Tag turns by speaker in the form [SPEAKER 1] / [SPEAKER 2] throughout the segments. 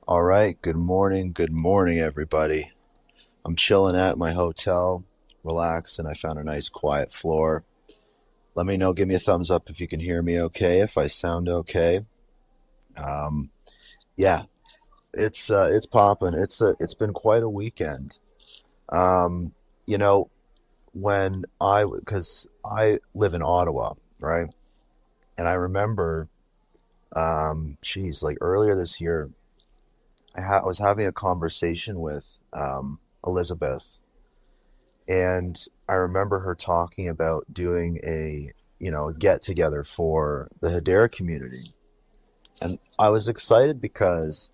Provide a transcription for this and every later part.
[SPEAKER 1] All right, good morning, everybody. I'm chilling at my hotel, relaxing. I found a nice quiet floor. Let me know, give me a thumbs up if you can hear me okay, if I sound okay. Um, yeah, it's popping. It's been quite a weekend. Um, you know, because I live in Ottawa, right? And I remember, like earlier this year, I was having a conversation with Elizabeth. And I remember her talking about doing a get together for the Hedera community. And I was excited because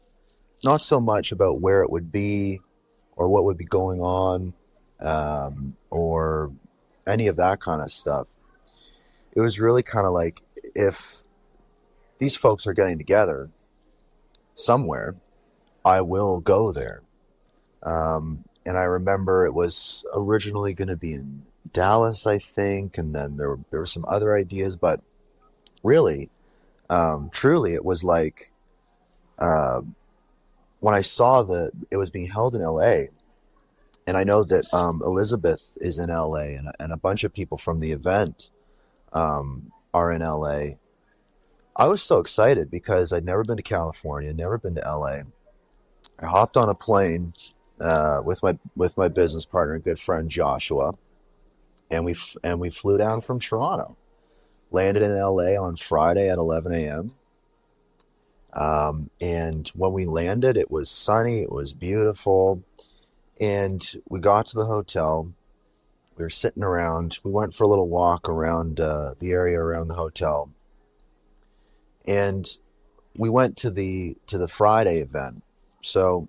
[SPEAKER 1] not so much about where it would be or what would be going on, or any of that kind of stuff. It was really kind of like, if these folks are getting together somewhere, I will go there. And I remember it was originally going to be in Dallas, I think, and then there were some other ideas, but really, truly, it was like, uh, when I saw that it was being held in L.A., and I know that Elizabeth is in L.A., and a bunch of people from the event are in L.A. I was so excited because I'd never been to California, never been to L.A. I hopped on a plane with my business partner and good friend Joshua, and we flew down from Toronto. Landed in LA on Friday at 11 a.m. And when we landed, it was sunny, it was beautiful, and we got to the hotel. We were sitting around. We went for a little walk around the area around the hotel, and we went to the Friday event. So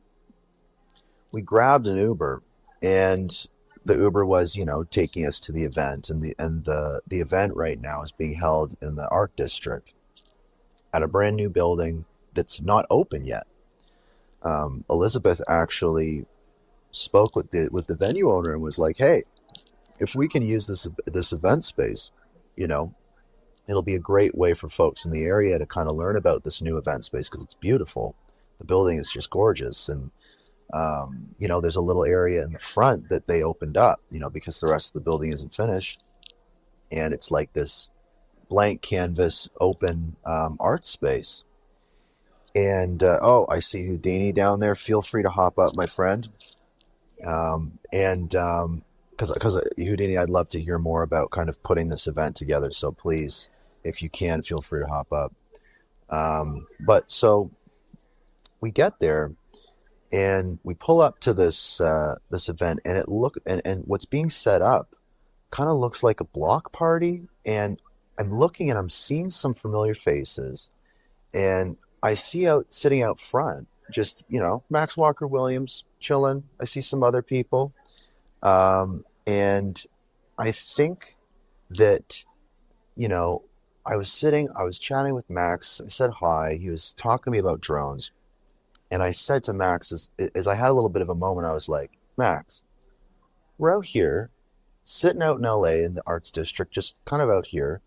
[SPEAKER 1] we grabbed an Uber, and the Uber was, taking us to the event, and the event right now is being held in the Art District at a brand new building that's not open yet. Elizabeth actually spoke with the venue owner and was like, "Hey, if we can use this event space, you know, it'll be a great way for folks in the area to kind of learn about this new event space because it's beautiful. The building is just gorgeous, and there's a little area in the front that they opened up, because the rest of the building isn't finished, and it's like this blank canvas open art space. And oh, I see Houdini down there. Feel free to hop up, my friend. And because Houdini, I'd love to hear more about kind of putting this event together. So please, if you can, feel free to hop up. But so we get there, and we pull up to this event, and and what's being set up kind of looks like a block party. And I'm looking, and I'm seeing some familiar faces, and I see out sitting out front, just Max Walker Williams chilling. I see some other people, and I think that you know I was chatting with Max. I said hi. He was talking to me about drones, and I said to Max, as I had a little bit of a moment, I was like, Max, we're out here, sitting out in LA in the Arts District, just kind of out here,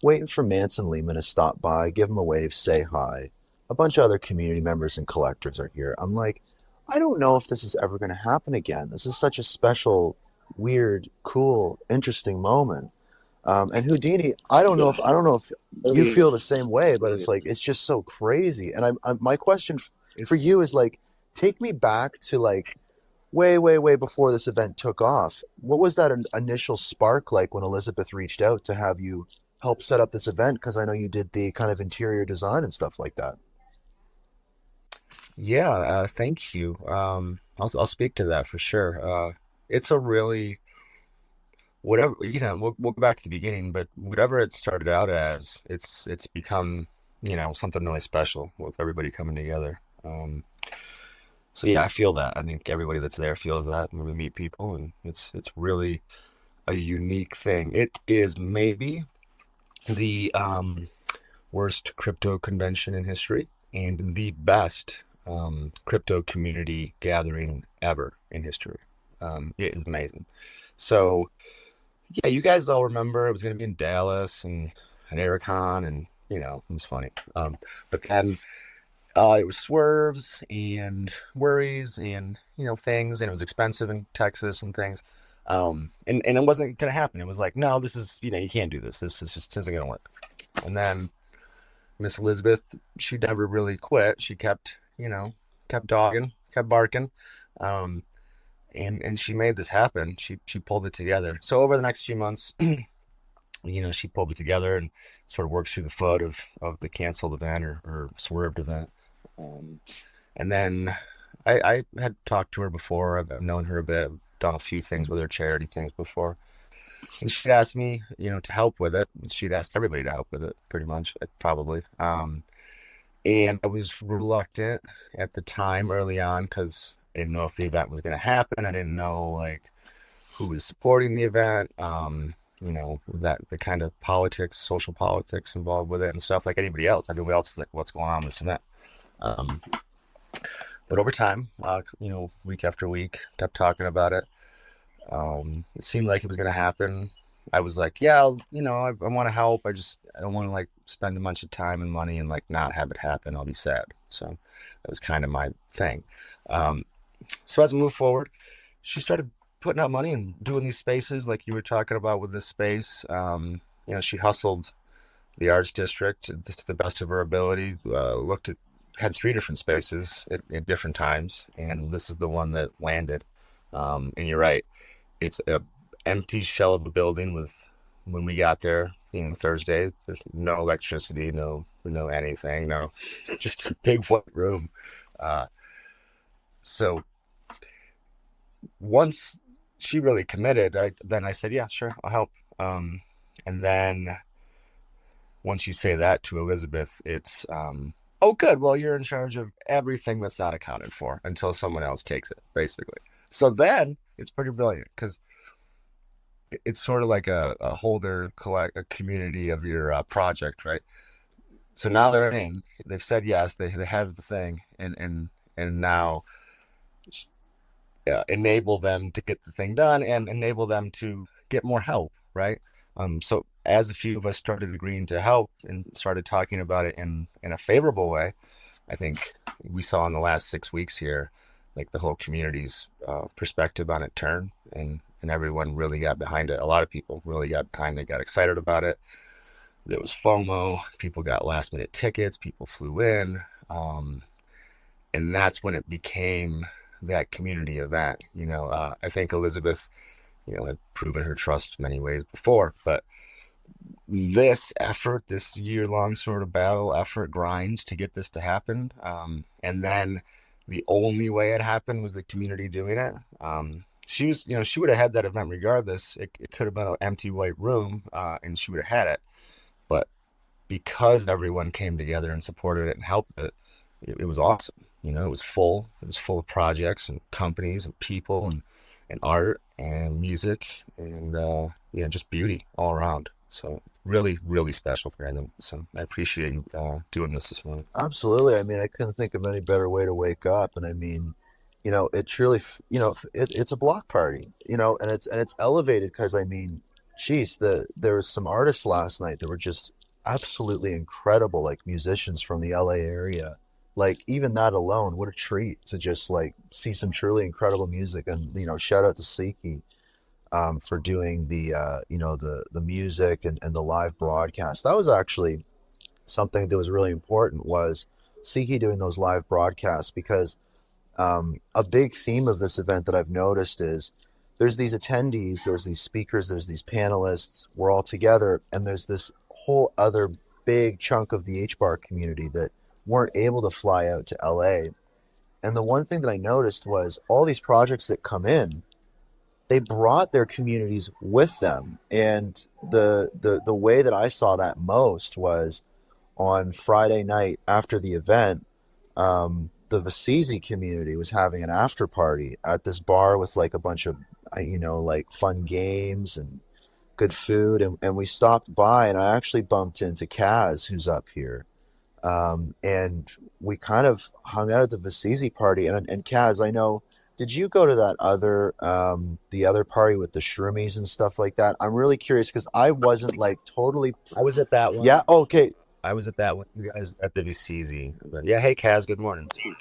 [SPEAKER 1] waiting for Manson Lehman to stop by, give him a wave, say hi. A bunch of other community members and collectors are here. I'm like, I don't know if this is ever going to happen again. This is such a special, weird, cool, interesting moment. And Houdini, I don't know if you feel the same way, but it's like it's just so crazy. And my question for you is like, take me back to like way, way, way before this event took off. What was that initial spark like when Elizabeth reached out to have you help set up this event? Because I know you did the kind of interior design and stuff like that.
[SPEAKER 2] Yeah, thank you. I'll speak to that for sure. It's a really whatever we'll go back to the beginning, but whatever it started out as, it's become something really special with everybody coming together. So yeah, I feel that. I think everybody that's there feels that when we meet people, and it's really a unique thing. It is maybe the worst crypto convention in history and the best crypto community gathering ever in history. It is amazing. So, yeah, you guys all remember it was going to be in Dallas and Ericon, and it was funny. But then It was swerves and worries and things, and it was expensive in Texas and things. And it wasn't gonna happen. It was like, no, this is you can't do this. This is just isn't gonna work. And then Miss Elizabeth, she never really quit. She kept dogging, kept barking, um, and she made this happen. She pulled it together. So over the next few months, she pulled it together and sort of worked through the FUD of the canceled event or swerved event. Um, and then I had talked to her before. I've known her a bit. I've done a few things with her, charity things before. And she'd asked me, to help with it. She'd asked everybody to help with it, pretty much, probably. And I was reluctant at the time, early on, because I didn't know if the event was going to happen. I didn't know like who was supporting the event. That the kind of politics, social politics involved with it and stuff like anybody else. Everybody else like what's going on in this event. Um, but over time, week after week, kept talking about it. It seemed like it was going to happen. I was like, yeah, I want to help. I don't want to like spend a bunch of time and money and like not have it happen. I'll be sad. So that was kind of my thing. Um, so as we move forward, she started putting out money and doing these spaces like you were talking about with this space. She hustled the arts district to the best of her ability. Had three different spaces at different times, and this is the one that landed. And you're right, it's a empty shell of a building with when we got there, Thursday. There's no electricity, no anything, no, just a big white room. Uh, so once she really committed, then I said, yeah, sure, I'll help. And then once you say that to Elizabeth, it's oh, good. Well, you're in charge of everything that's not accounted for until someone else takes it, basically. So then it's pretty brilliant because it's sort of like a holder collect a community of your project, right? So now they're in. They've said yes. They have the thing, and now enable them to get the thing done and enable them to get more help, right? So as a few of us started agreeing to help and started talking about it in a favorable way, I think we saw in the last 6 weeks here, like the whole community's perspective on it turn, and everyone really got behind it. A lot of people really got behind it, got excited about it. There was FOMO. People got last minute tickets. People flew in. And that's when it became that community event. I think Elizabeth, had proven her trust many ways before, but this effort, this year-long sort of battle effort grinds to get this to happen. And then the only way it happened was the community doing it. She would have had that event regardless. It could have been an empty white room, and she would have had it. But because everyone came together and supported it and helped it was awesome. It was full. It was full of projects and companies and people and art and music and just beauty all around. So really, really special, Brandon. So I appreciate you doing this morning.
[SPEAKER 1] Absolutely. I mean, I couldn't think of any better way to wake up. And I mean, it truly, it's a block party, and it's elevated because I mean, geez, there was some artists last night that were just absolutely incredible, like musicians from the LA area. Like even that alone, what a treat to just like see some truly incredible music. And shout out to Siki for doing the music and the live broadcast. That was actually something that was really important was Siki doing those live broadcasts because a big theme of this event that I've noticed is there's these attendees, there's these speakers, there's these panelists, we're all together, and there's this whole other big chunk of the HBAR community that weren't able to fly out to LA. And the one thing that I noticed was all these projects that come in, they brought their communities with them. And the way that I saw that most was on Friday night after the event, the Vasisi community was having an after party at this bar with like a bunch of, like fun games and good food. And we stopped by and I actually bumped into Kaz, who's up here. And we kind of hung out at the Vasisi party. And Kaz, I know, did you go to that the other party with the shroomies and stuff like that? I'm really curious because I wasn't like totally.
[SPEAKER 2] I was at that one.
[SPEAKER 1] Yeah. Okay.
[SPEAKER 2] I was at that one. You guys at the VCZ. But yeah, hey Kaz, good morning. Speak.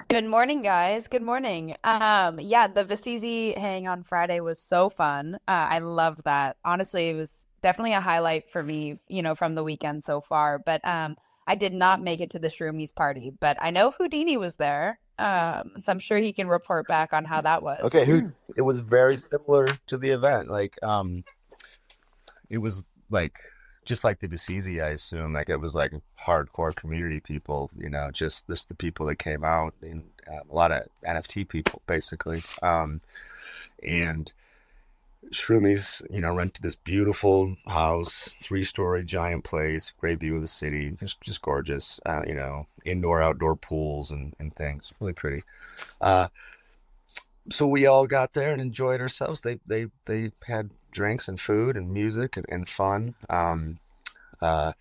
[SPEAKER 3] Good morning, guys. Good morning. Yeah, the Vistisi hang on Friday was so fun. I love that. Honestly, it was definitely a highlight for me, from the weekend so far. But I did not make it to the Shroomies party, but I know Houdini was there. So I'm sure he can report back on how that was.
[SPEAKER 1] Okay, who?
[SPEAKER 2] It was very similar to the event. It was like just like the Besizi, I assume. Like it was like hardcore community people, just the people that came out and a lot of NFT people, basically. And Shroomies, rented this beautiful house, three-story giant place, great view of the city, just gorgeous. Indoor, outdoor pools and things, really pretty. Uh, so we all got there and enjoyed ourselves. They had drinks and food and music and fun. Uh,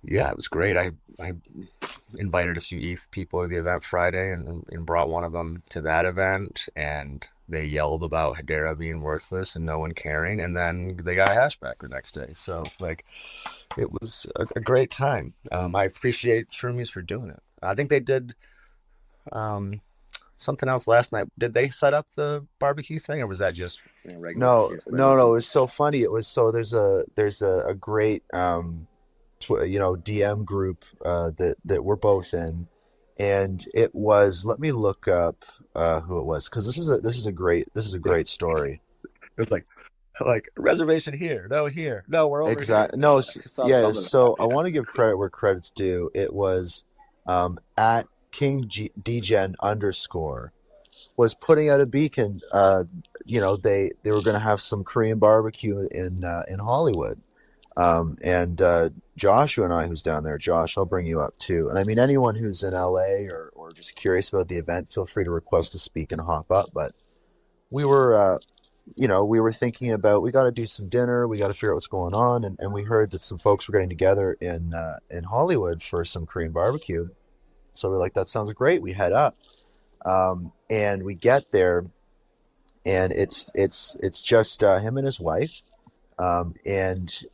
[SPEAKER 2] yeah, it was great. I invited a few ETH people to the event Friday and brought one of them to that event, and they yelled about Hedera being worthless and no one caring, and then they got a hashback the next day. So like, it was a great time. I appreciate Shroomies for doing it. I think they did. Um, Something else last night. Did they set up the barbecue thing, or was that just regular
[SPEAKER 1] No,
[SPEAKER 2] shit?
[SPEAKER 1] no, no. It was so funny. It was so there's a great DM group that we're both in, and it was. Let me look up who it was because this is a great story.
[SPEAKER 2] It was like reservation here, no here, no we're over here.
[SPEAKER 1] Exactly. No,
[SPEAKER 2] I saw
[SPEAKER 1] yeah.
[SPEAKER 2] something
[SPEAKER 1] So
[SPEAKER 2] about
[SPEAKER 1] I
[SPEAKER 2] it.
[SPEAKER 1] want to give credit where credit's due. It was at Degen underscore was putting out a beacon. They were going to have some Korean barbecue in Hollywood. And Joshua and I, who's down there, Josh, I'll bring you up too. And I mean, anyone who's in LA or just curious about the event, feel free to request to speak and hop up. But we were, we were thinking about we got to do some dinner, we got to figure out what's going on, and we heard that some folks were getting together in Hollywood for some Korean barbecue. So we're like, that sounds great. We head up, and we get there, and it's just him and his wife, and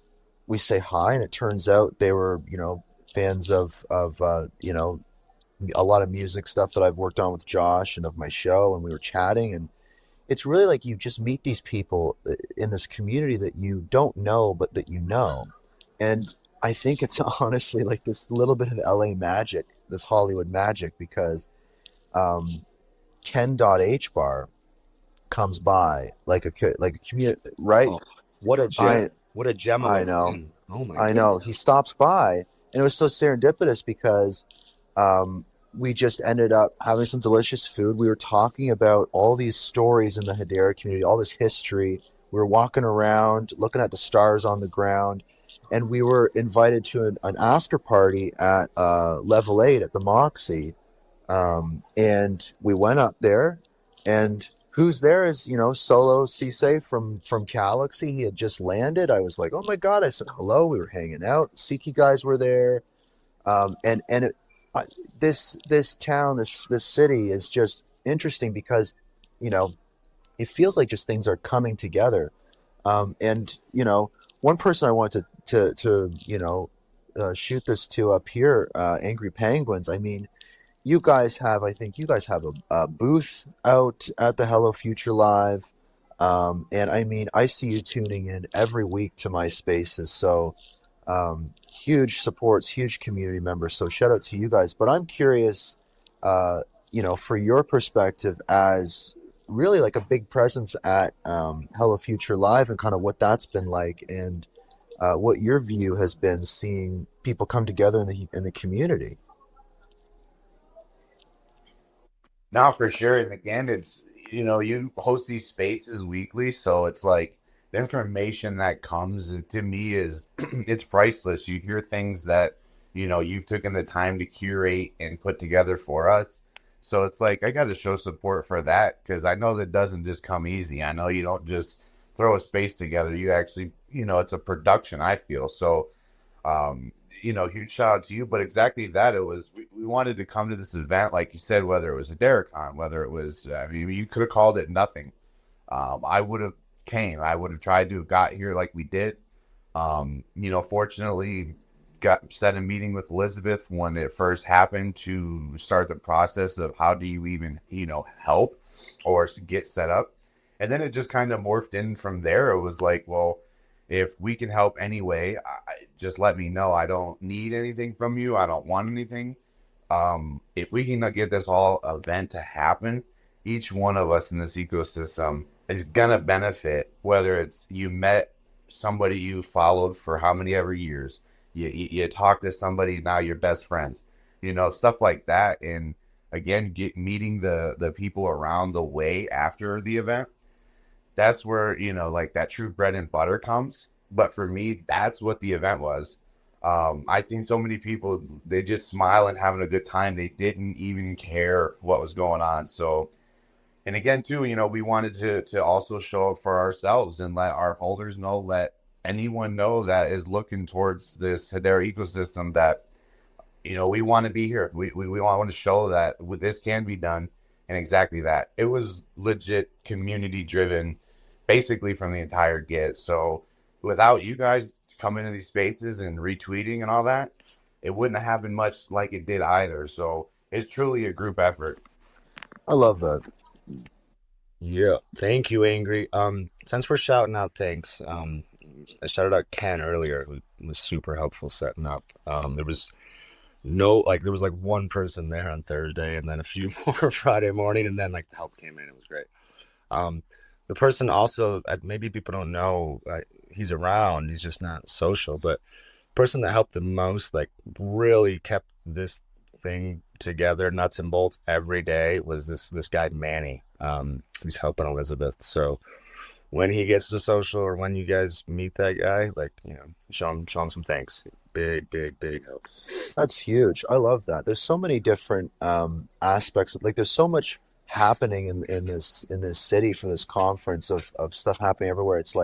[SPEAKER 1] we say hi, and it turns out they were, fans of a lot of music stuff that I've worked on with Josh and of my show, and we were chatting, and it's really like you just meet these people in this community that you don't know, but that you know, and I think it's honestly like this little bit of LA magic, this Hollywood magic, because um, Ken.HBAR comes by like a community, right?
[SPEAKER 2] Oh, what a
[SPEAKER 1] I
[SPEAKER 2] gem! What a gem of
[SPEAKER 1] I
[SPEAKER 2] a
[SPEAKER 1] know.
[SPEAKER 2] man! Oh my
[SPEAKER 1] I know.
[SPEAKER 2] goodness!
[SPEAKER 1] He stops by, and it was so serendipitous because we just ended up having some delicious food. We were talking about all these stories in the Hedera community, all this history. We were walking around, looking at the stars on the ground, and we were invited to an after party at Level 8 at the Moxie. And we went up there, and who's there is, Solo Cisse from Galaxy. He had just landed. I was like, oh my God. I said hello. We were hanging out. The Siki guys were there. And I, this town, this city is just interesting because, you know, it feels like just things are coming together. And one person I wanted to shoot this to up here, Angry Penguins. I mean, I think you guys have a booth out at the HelloFuture Live. And I mean, I see you tuning in every week to my spaces. So huge supports, huge community members. So shout out to you guys. But I'm curious, for your perspective as really like a big presence at HelloFuture Live and kind of what that's been like and what your view has been seeing people come together in the community.
[SPEAKER 4] Now for sure. And again, it's, you host these spaces weekly. So it's like the information that comes to me is it's priceless. You hear things that, you've taken the time to curate and put together for us. So it's like, I got to show support for that because I know that doesn't just come easy. I know you don't just throw a space together. You actually, it's a production, I feel. So, huge shout out to you. But exactly that, it was, we wanted to come to this event, like you said, whether it was a Derricon, whether it was, I mean, you could have called it nothing. I would have came. I would have tried to have got here like we did. Fortunately, set a meeting with Elizabeth when it first happened to start the process of how do you even, help or get set up. And then it just kind of morphed in from there. It was like, well, if we can help anyway, just let me know. I don't need anything from you. I don't want anything. If we can get this whole event to happen, each one of us in this ecosystem is gonna benefit, whether it's you met somebody you followed for how many ever years, you talk to somebody, now you're best friends, stuff like that. And again, meeting the people around the way after the event, that's where, like that true bread and butter comes. But for me, that's what the event was. I've seen so many people, they just smile and having a good time. They didn't even care what was going on. So, and again, too, we wanted to also show up for ourselves and let our holders know, let anyone know that is looking towards this Hedera ecosystem that, we want to be here. We want to show that this can be done. And exactly that. It was legit community driven, basically from the entire get. So without you guys coming into these spaces and retweeting and all that, it wouldn't have happened much like it did either. So it's truly a group effort.
[SPEAKER 1] I love that.
[SPEAKER 2] Yeah, thank you, Angry. Since we're shouting out thanks, I shouted out Ken earlier, who was super helpful setting up. There was one person there on Thursday, and then a few more Friday morning, and then the help came in. It was great. The person also, maybe people don't know, he's around. He's just not social, but person that helped the most, really kept this thing together, nuts and bolts every day, was this guy Manny, who's helping Elizabeth. So when he gets to social, or when you guys meet that guy, show him some thanks. Big help.
[SPEAKER 1] That's huge. I love that. There's so many different aspects. There's so much happening in this city for this conference of stuff happening everywhere. It's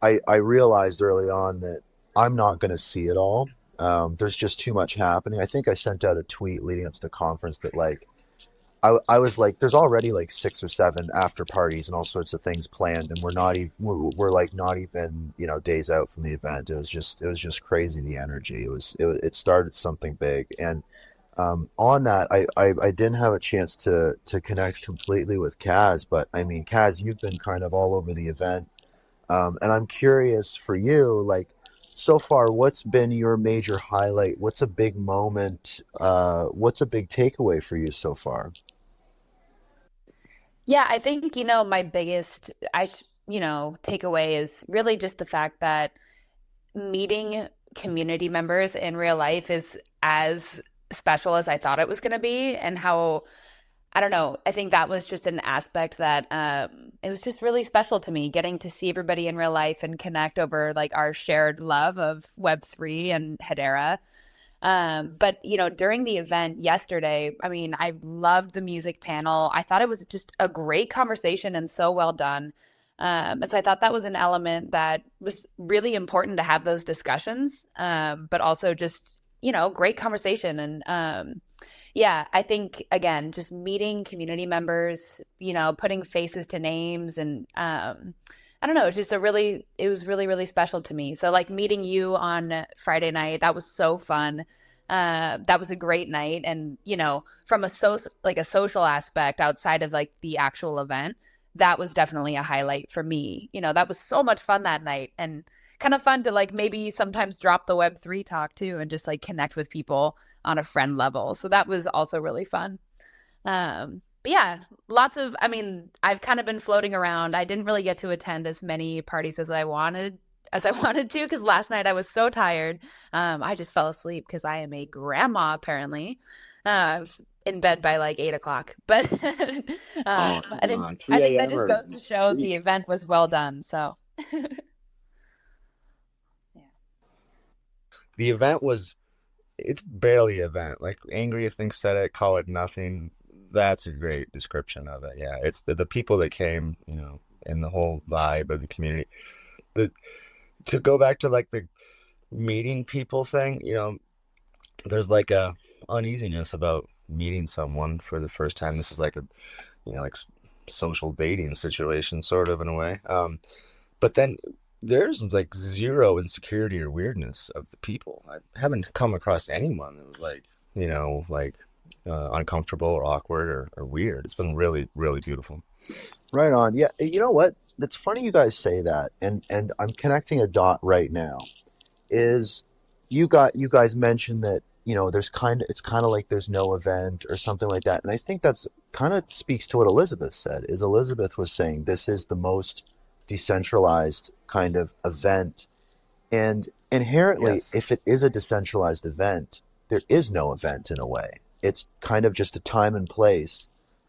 [SPEAKER 1] I realized early on that I'm not going to see it all. There's just too much happening. I think I sent out a tweet leading up to the conference that I was there's already 6 or 7 after parties and all sorts of things planned, and we're not even days out from the event. It was just crazy, the energy. It started something big. And on that, I didn't have a chance to connect completely with Kaz, but I mean, Kaz, you've been kind of all over the event, and I'm curious for you, so far, what's been your major highlight? What's a big moment? What's a big takeaway for you so far?
[SPEAKER 3] Yeah, I think, my biggest, takeaway is really just the fact that meeting community members in real life is as special as I thought it was going to be, and how, I don't know, I think that was just an aspect that it was just really special to me, getting to see everybody in real life and connect over our shared love of Web3 and Hedera. But during the event yesterday, I mean, I loved the music panel. I thought it was just a great conversation and so well done. And so I thought that was an element that was really important to have those discussions, but also just, great conversation. And yeah, I think, again, just meeting community members, putting faces to names, and I don't know, it was really, really special to me. So meeting you on Friday night, that was so fun. That was a great night. And, from a social aspect outside of the actual event, that was definitely a highlight for me. That was so much fun that night, and kind of fun to maybe sometimes drop the Web3 talk too, and just connect with people on a friend level. So that was also really fun. But yeah, I've kind of been floating around. I didn't really get to attend as many parties as I wanted to, because last night I was so tired. I just fell asleep because I am a grandma, apparently. I was in bed by 8 o'clock. But I think that just goes to show the event was well done. So yeah.
[SPEAKER 2] The event it's barely an event. Angry, I think, said it, call it nothing. That's a great description of it. Yeah, it's the people that came, and the whole vibe of the community. To go back to the meeting people thing, there's a uneasiness about meeting someone for the first time. This is a social dating situation, sort of, in a way. But then there's like zero insecurity or weirdness of the people. I haven't come across anyone that was like, uncomfortable or awkward or weird. It's been really, really beautiful.
[SPEAKER 1] Right on. Yeah, you know what? That's funny you guys say that, and I'm connecting a dot right now. Is you guys mentioned that there's it's kind of like there's no event or something like that, and I think that's kind of speaks to what Elizabeth said. Is Elizabeth was saying this is the most decentralized kind of event, and inherently,
[SPEAKER 2] Yes.
[SPEAKER 1] if it is a decentralized event, there is no event in a way. It's kind of just a time and place,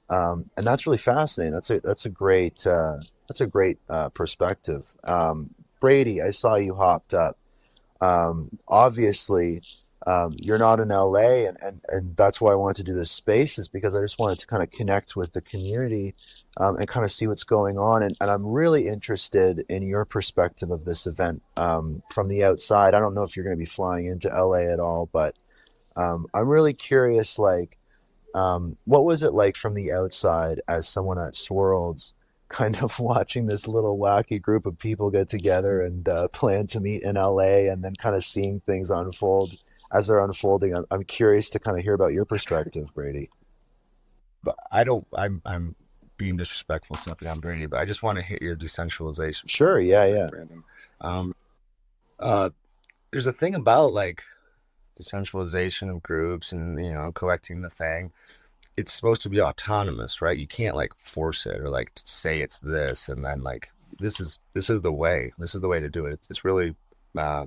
[SPEAKER 1] and that's really fascinating. That's a great perspective. Brady, I saw you hopped up. Obviously, you're not in LA, and that's why I wanted to do this space, is because I just wanted to kind of connect with the community, and kind of see what's going on. And I'm really interested in your perspective of this event, from the outside. I don't know if you're going to be flying into LA at all, but I'm really curious, like, what was it like from the outside as someone at Swirlds, kind of watching this little wacky group of people get together and plan to meet in LA, and then kind of seeing things unfold as they're unfolding? I'm curious to kind of hear about your perspective, Brady.
[SPEAKER 2] But I don't. I'm being disrespectful, something I'm Brady, but I just want to hit your decentralization
[SPEAKER 1] Sure,
[SPEAKER 2] point real
[SPEAKER 1] yeah,
[SPEAKER 2] quick,
[SPEAKER 1] yeah.
[SPEAKER 2] Brandon. Um, uh, there's a thing about like decentralization of groups and collecting the thing. It's supposed to be autonomous, right? You can't like force it or like say it's this and then like this is the way. This is the way to do it. It's really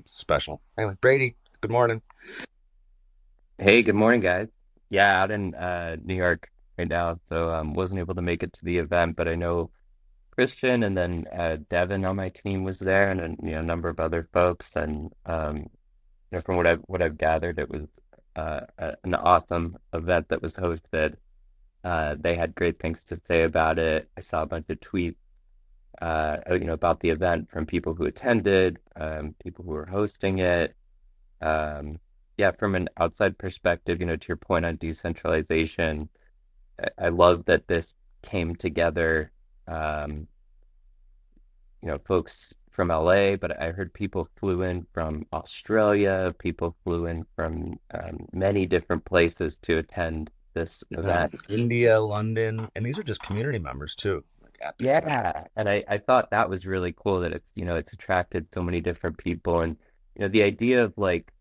[SPEAKER 2] special. Anyway, Brady, good morning.
[SPEAKER 5] Hey, good morning, guys. Yeah, out in New York right now, so wasn't able to make it to the event, but I know Christian and then Devin on my team was there, and a number of other folks, and from what I've gathered, it was an awesome event that was hosted. They had great things to say about it. I saw a bunch of tweets, about the event from people who attended, people who were hosting it. Um, yeah, from an outside perspective, to your point on decentralization, I love that this came together. Um, Folks from LA, but I heard people flew in from Australia, people flew in from many different places to attend this event.
[SPEAKER 2] India, London, and these are just community members too. Like epic.
[SPEAKER 5] Yeah, and I thought that was really cool that it's attracted so many different people, and the idea of like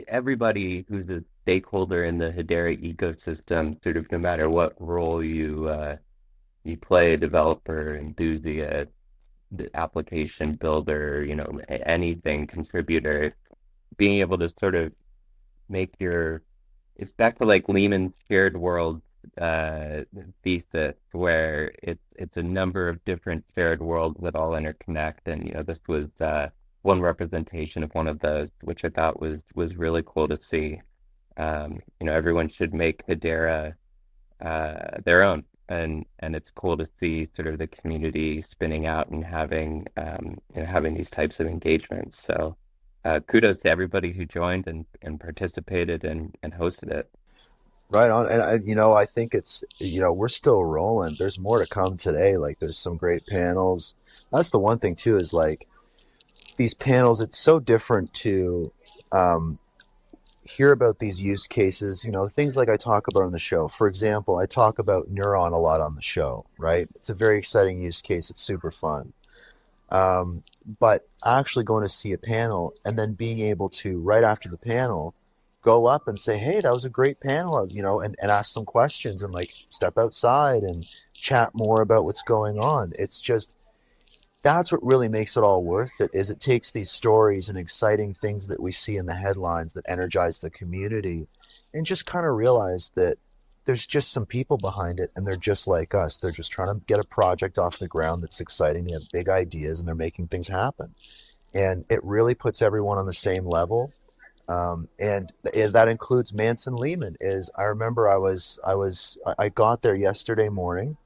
[SPEAKER 5] everybody who's a stakeholder in the Hedera ecosystem, sort of no matter what role you play, a developer, enthusiast, the application builder, anything contributor, being able to sort of make it's back to like Lehman's shared world thesis, where it's a number of different shared worlds that all interconnect, and this was one representation of one of those, which I thought was really cool to see. Everyone should make Hedera their own, and it's cool to see sort of the community spinning out and having these types of engagements. So kudos to everybody who joined and participated and hosted it.
[SPEAKER 1] Right on. And I think it's, we're still rolling. There's more to come today. Like, there's some great panels. That's the one thing too, is like these panels, it's so different to hear about these use cases, things like I talk about on the show. For example, I talk about Neuron a lot on the show, right? It's a very exciting use case. It's super fun. But actually going to see a panel and then being able to, right after the panel, go up and say, hey, that was a great panel, and ask some questions and like step outside and chat more about what's going on. It's just, that's what really makes it all worth it, is it takes these stories and exciting things that we see in the headlines that energize the community, and just kind of realize that there's just some people behind it, and they're just like us. They're just trying to get a project off the ground that's exciting. They have big ideas and they're making things happen. And it really puts everyone on the same level. And that includes Manson Lehman. Is I remember I got there yesterday morning,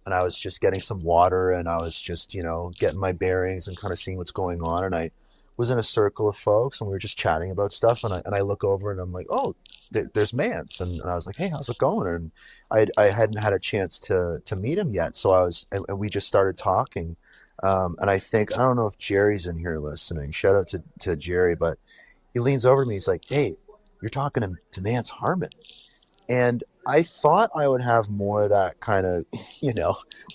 [SPEAKER 1] and I was just getting some water, and I was just, getting my bearings and kind of seeing what's going on. And I was in a circle of folks, and we were just chatting about stuff. And I look over, and I'm like, oh, there's Mance. And I was like, hey, how's it going? And I hadn't had a chance to meet him yet. So and we just started talking. And I don't know if Jerry's in here listening. Shout out to Jerry, but he leans over to me. He's like, "Hey, you're talking to Mance Harmon." And I thought I would have more of that kind of,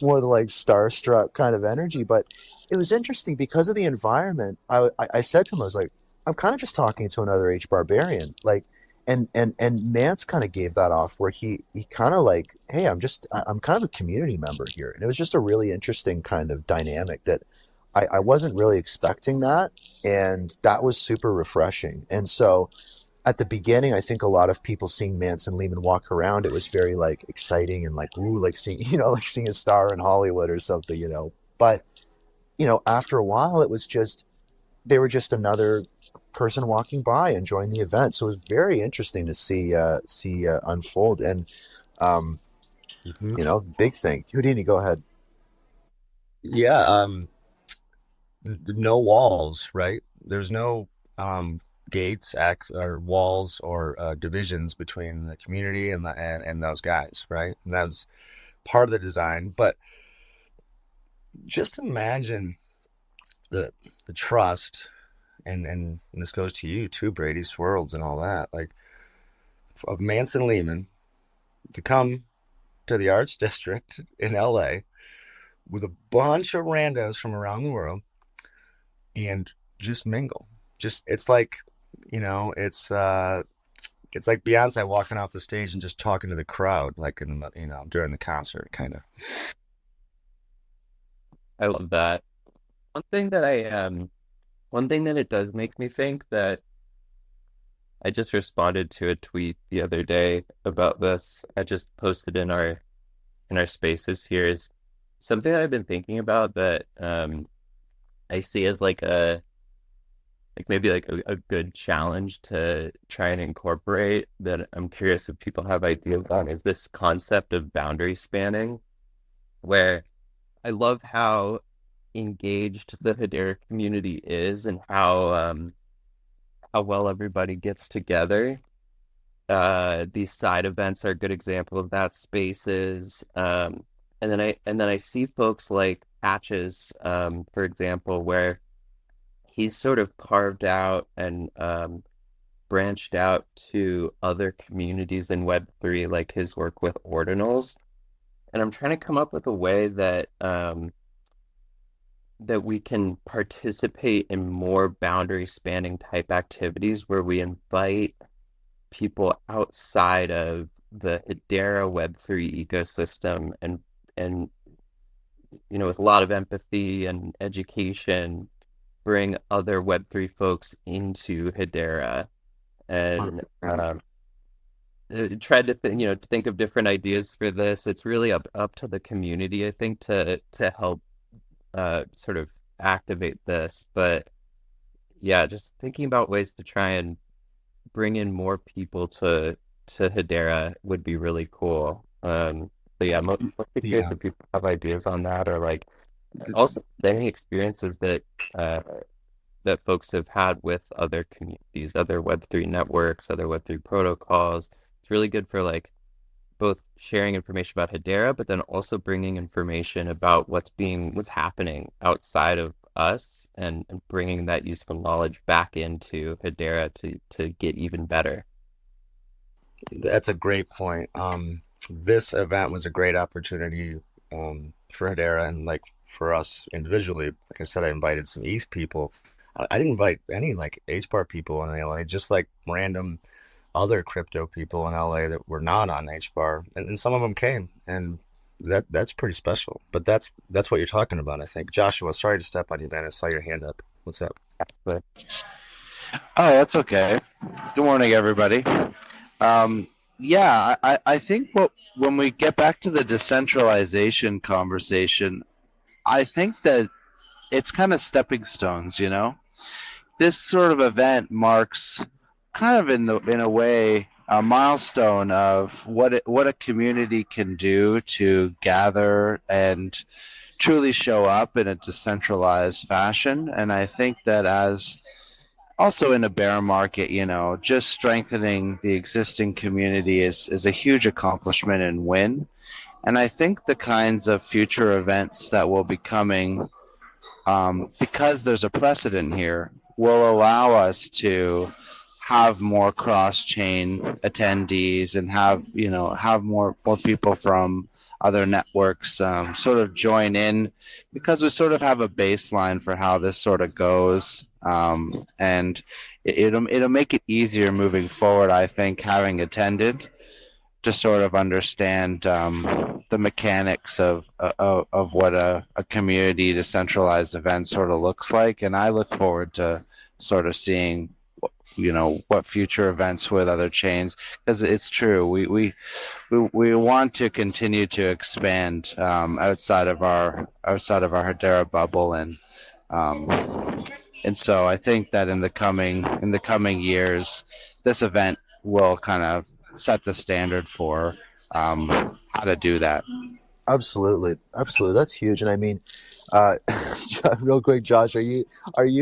[SPEAKER 1] more of the like starstruck kind of energy. But it was interesting because of the environment. I said to him, I was like, I'm kind of just talking to another H barbarian. Like, and Mance kind of gave that off where he kind of like, hey, I'm kind of a community member here. And it was just a really interesting kind of dynamic that I wasn't really expecting that. And that was super refreshing. And so, at the beginning, I think a lot of people seeing Mance and Lehman walk around, it was very like exciting and like, ooh, like seeing, like seeing a star in Hollywood or something. But, after a while, it was just, they were just another person walking by enjoying the event. So it was very interesting to see unfold. And, big thing. Houdini, go ahead.
[SPEAKER 2] Yeah. No walls, right? There's no, gates, or walls, or divisions between the community and those guys, right? And that's part of the design. But just imagine the trust, and this goes to you too, Brady, Swirls and all that, like of Manson Lehman to come to the Arts District in LA with a bunch of randos from around the world and just mingle. It's like, it's like Beyonce walking off the stage and just talking to the crowd, like during the concert, kind of.
[SPEAKER 5] I love that. One thing that it does make me think that I just responded to a tweet the other day about this. I just posted in our spaces here is something that I've been thinking about that I see as maybe a good challenge to try and incorporate, that I'm curious if people have ideas on, is this concept of boundary spanning, where I love how engaged the Hedera community is and how well everybody gets together. These side events are a good example of that. Spaces, and then I see folks like Patches, for example, where he's sort of carved out and branched out to other communities in Web3, like his work with ordinals. And I'm trying to come up with a way that we can participate in more boundary spanning type activities where we invite people outside of the Hedera Web3 ecosystem and with a lot of empathy and education, bring other Web3 folks into Hedera, and tried to think of different ideas for this. It's really up to the community, I think, to help sort of activate this. But yeah, just thinking about ways to try and bring in more people to Hedera would be really cool. But yeah, most curious if people have ideas on that, or like also any experiences that folks have had with other communities, other Web3 networks, other Web3 protocols. It's really good for like both sharing information about Hedera, but then also bringing information about what's happening outside of us, and bringing that useful knowledge back into Hedera to get even better.
[SPEAKER 2] That's a great point. This event was a great opportunity for Hedera, and like for us individually. Like I said, I invited some ETH people. I didn't invite any like HBAR people in LA, just like random other crypto people in LA that were not on HBAR, and some of them came, and that's pretty special. But that's what you're talking about, I think. Joshua, sorry to step on you, man. I saw your hand up. What's up?
[SPEAKER 6] Oh, that's okay. Good morning, everybody. Yeah, I think when we get back to the decentralization conversation, I think that it's kind of stepping stones, This sort of event marks kind of in a way a milestone of what a community can do to gather and truly show up in a decentralized fashion. And I think that as Also in a bear market, just strengthening the existing community is a huge accomplishment and win. And I think the kinds of future events that will be coming, because there's a precedent here, will allow us to have more cross-chain attendees and have more people from other networks sort of join in, because we sort of have a baseline for how this sort of goes, and it'll make it easier moving forward, I think, having attended, to sort of understand the mechanics of what a community decentralized event sort of looks like. And I look forward to sort of seeing what future events with other chains, because it's true, we want to continue to expand outside of our Hedera bubble, and so I think that in the coming years, this event will kind of set the standard for how to do that.
[SPEAKER 1] Absolutely, absolutely. That's huge. And I mean, uh, real quick, Josh, are you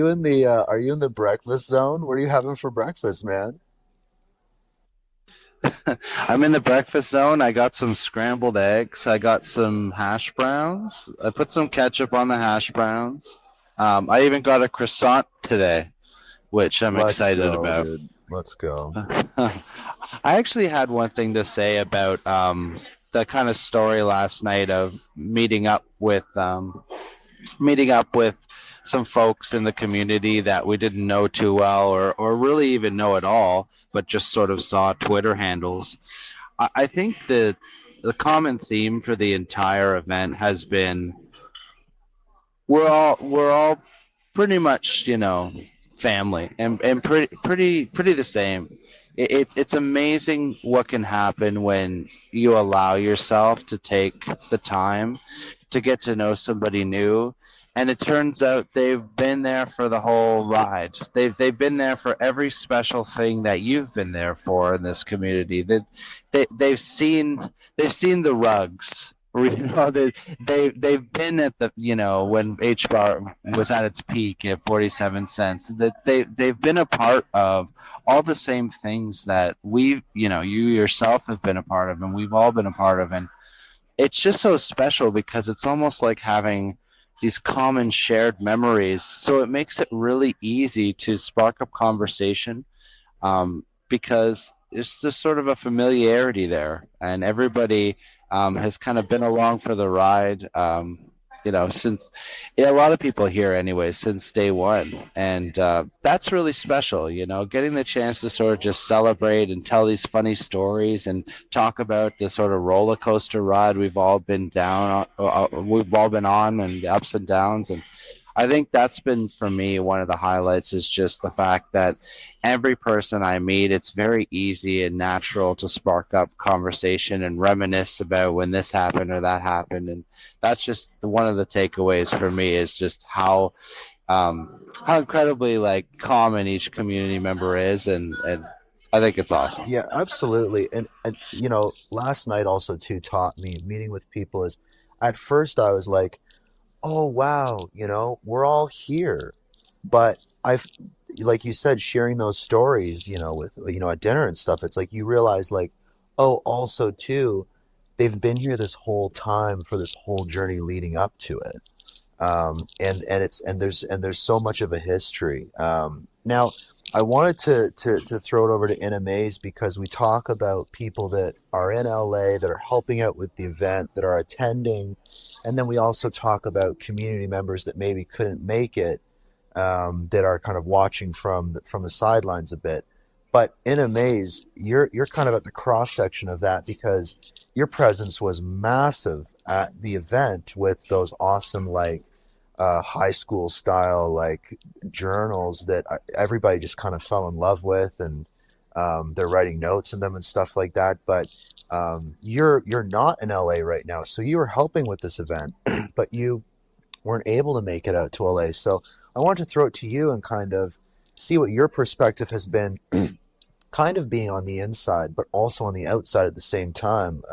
[SPEAKER 1] in the breakfast zone? What are you having for breakfast, man?
[SPEAKER 6] I'm in the breakfast zone. I got some scrambled eggs. I got some hash browns. I put some ketchup on the hash browns. I even got a croissant today, which I'm
[SPEAKER 1] Let's
[SPEAKER 6] excited
[SPEAKER 1] go,
[SPEAKER 6] about.
[SPEAKER 1] dude. Let's go.
[SPEAKER 6] I actually had one thing to say about the kind of story last night of meeting up with some folks in the community that we didn't know too well, or really even know at all, but just sort of saw Twitter handles. I think the common theme for the entire event has been we're all pretty much family, and pretty the same. It's amazing what can happen when you allow yourself to take the time to get to know somebody new, and it turns out they've been there for the whole ride. They've been there for every special thing that you've been there for in this community. They've seen the rugs. They've been at the when HBAR was at its peak at 47 cents. That they've been a part of all the same things that you yourself have been a part of, and we've all been a part of. And it's just so special because it's almost like having these common shared memories. So it makes it really easy to spark up conversation, because it's just sort of a familiarity there, and everybody has kind of been along for the ride. Since, yeah, a lot of people here anyway, since day one, and that's really special. Getting the chance to sort of just celebrate and tell these funny stories and talk about the sort of roller coaster ride we've all been we've all been on, and the ups and downs. And I think that's been, for me, one of the highlights, is just the fact that every person I meet, it's very easy and natural to spark up conversation and reminisce about when this happened or that happened. And that's just one of the takeaways for me, is just how incredibly common each community member is, and I think it's awesome.
[SPEAKER 1] Yeah, absolutely. And last night also too taught me, meeting with people, is at first I was like, oh wow, we're all here. But I've, like you said, sharing those stories, with, at dinner and stuff, it's like you realize, like, oh, also too, they've been here this whole time, for this whole journey leading up to it. And there's so much of a history. Now, I wanted to throw it over to NMAs, because we talk about people that are in LA that are helping out with the event, that are attending, and then we also talk about community members that maybe couldn't make it, that are kind of watching from the sidelines a bit. But NMAs, you're kind of at the cross section of that, because your presence was massive at the event with those awesome, high school style, journals that everybody just kind of fell in love with, and they're writing notes in them and stuff like that. But you're not in LA right now, so you were helping with this event, but you weren't able to make it out to LA. So I wanted to throw it to you and kind of see what your perspective has been, kind of being on the inside, but also on the outside at the same time.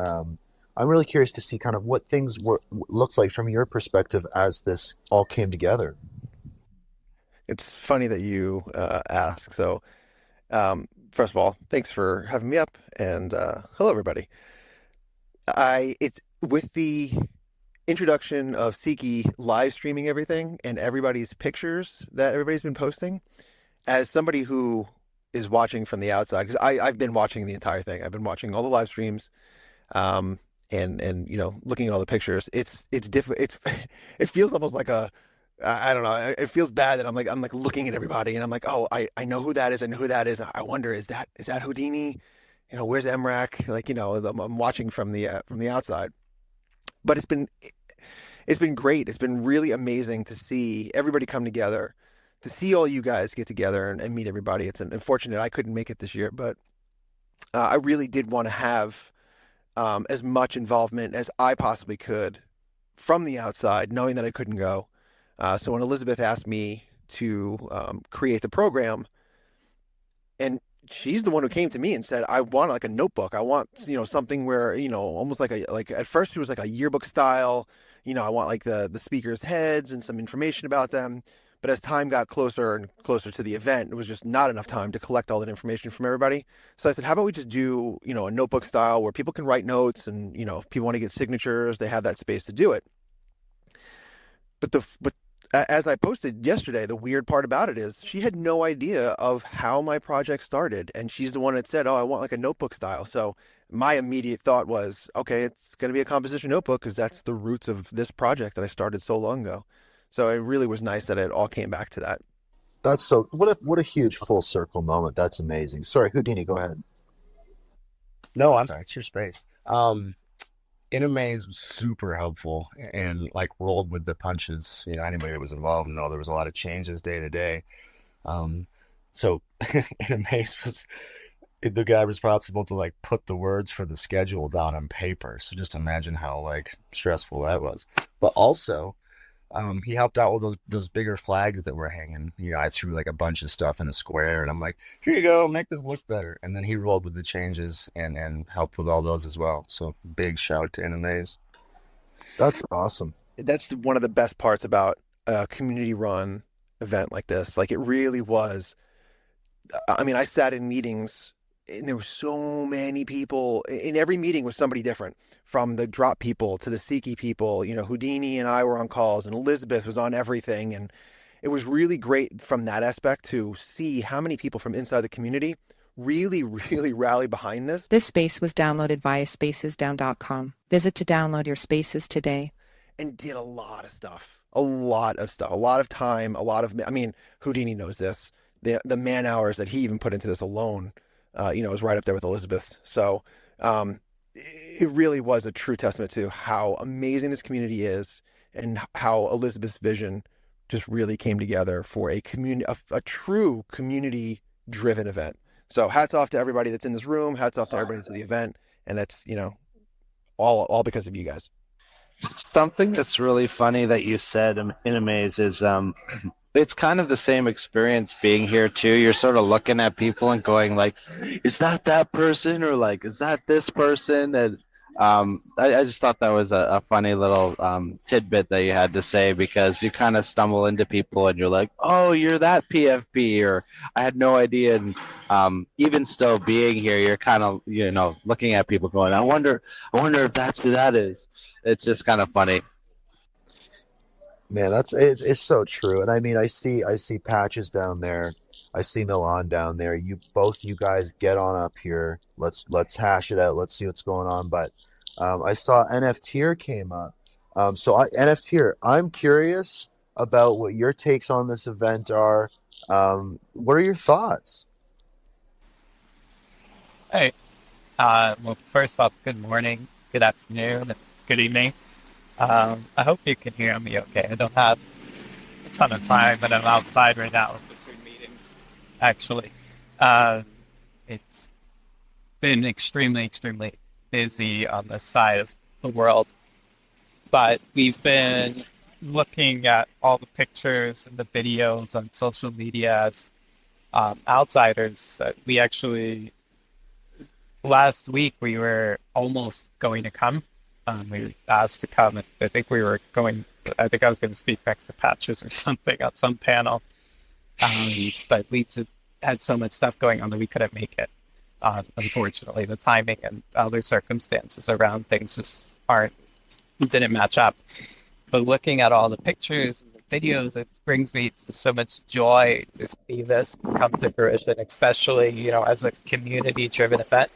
[SPEAKER 1] I'm really curious to see kind of what things looks like from your perspective as this all came together.
[SPEAKER 7] It's funny that you ask. So, first of all, thanks for having me up, and hello, everybody. It's with the introduction of Siki live streaming everything and everybody's pictures that everybody's been posting. As somebody who is watching from the outside, because I've been watching the entire thing. I've been watching all the live streams, um, and looking at all the pictures. It's different. It feels almost like I don't know. It feels bad that I'm like looking at everybody and I'm like, oh, I know who that is. I know who that is. I wonder, is that Houdini? Where's Emrak? I'm watching from the outside, but it's been great. It's been really amazing to see everybody come together, to see all you guys get together and meet everybody. It's unfortunate I couldn't make it this year, but I really did want to have as much involvement as I possibly could from the outside, knowing that I couldn't go. So when Elizabeth asked me to create the program, and she's the one who came to me and said, I want like a notebook. I want, something where, almost like at first it was like a yearbook style. I want like the speakers' heads and some information about them. But as time got closer and closer to the event, it was just not enough time to collect all that information from everybody. So I said, how about we just do, a notebook style where people can write notes and, if people want to get signatures, they have that space to do it. But as I posted yesterday, the weird part about it is she had no idea of how my project started. And she's the one that said, oh, I want like a notebook style. So my immediate thought was, okay, it's going to be a composition notebook because that's the roots of this project that I started so long ago. So it really was nice that it all came back to that.
[SPEAKER 1] That's so what a huge full circle moment. That's amazing. Sorry, Houdini, go ahead.
[SPEAKER 2] No, I'm sorry. It's your space. Inamaze was super helpful and like rolled with the punches. Anybody that was involved, there was a lot of changes day to day. So Inamaze was the guy responsible to like put the words for the schedule down on paper. So just imagine how like stressful that was. But also, he helped out with those bigger flags that were hanging. I threw like a bunch of stuff in a square, and I'm like, here you go, make this look better. And then he rolled with the changes and helped with all those as well. So big shout to Inamaze.
[SPEAKER 1] That's awesome.
[SPEAKER 7] That's one of the best parts about a community-run event like this. Like, it really was. I mean, I sat in meetings, and there were so many people. In every meeting was somebody different, from the drop people to the Siki people. Houdini and I were on calls, and Elizabeth was on everything. And it was really great from that aspect to see how many people from inside the community really, really rally behind this.
[SPEAKER 8] This space was downloaded via spacesdown.com. Visit to download your spaces today.
[SPEAKER 7] And did a lot of stuff, a lot of time, Houdini knows this. The man hours that he even put into this alone, is right up there with Elizabeth's. So it really was a true testament to how amazing this community is and how Elizabeth's vision just really came together for a true community-driven event. So hats off to everybody that's in this room. Hats off to everybody that's at the event. And that's, all because of you guys.
[SPEAKER 6] Something that's really funny that you said in Amaze is it's kind of the same experience being here too. You're sort of looking at people and going like, is that person, or like, is that this person? And I just thought that was a funny little tidbit that you had to say, because you kind of stumble into people and you're like, oh, you're that PFP, or I had no idea. And even still being here, you're kind of looking at people going, I wonder if that's who that is. It's just kind of funny.
[SPEAKER 1] Man, it's so true. And I mean, I see Patches down there. I see Milan down there. You guys get on up here. Let's hash it out. Let's see what's going on. But I saw NFTer came up. NFTer, I'm curious about what your takes on this event are. What are your thoughts?
[SPEAKER 9] Hey, well, first off, good morning, good afternoon, and good evening. I hope you can hear me okay. I don't have a ton of time, but I'm outside right now between meetings, actually. It's been extremely, extremely busy on this side of the world, but we've been looking at all the pictures and the videos on social media as outsiders. We actually, last week, we were almost going to come. We were asked to come, and I think I was going to speak next to Patches or something on some panel. But we just had so much stuff going on that we couldn't make it. Unfortunately, the timing and other circumstances around things just didn't match up. But looking at all the pictures and the videos, it brings me to so much joy to see this come to fruition, especially, as a community-driven event,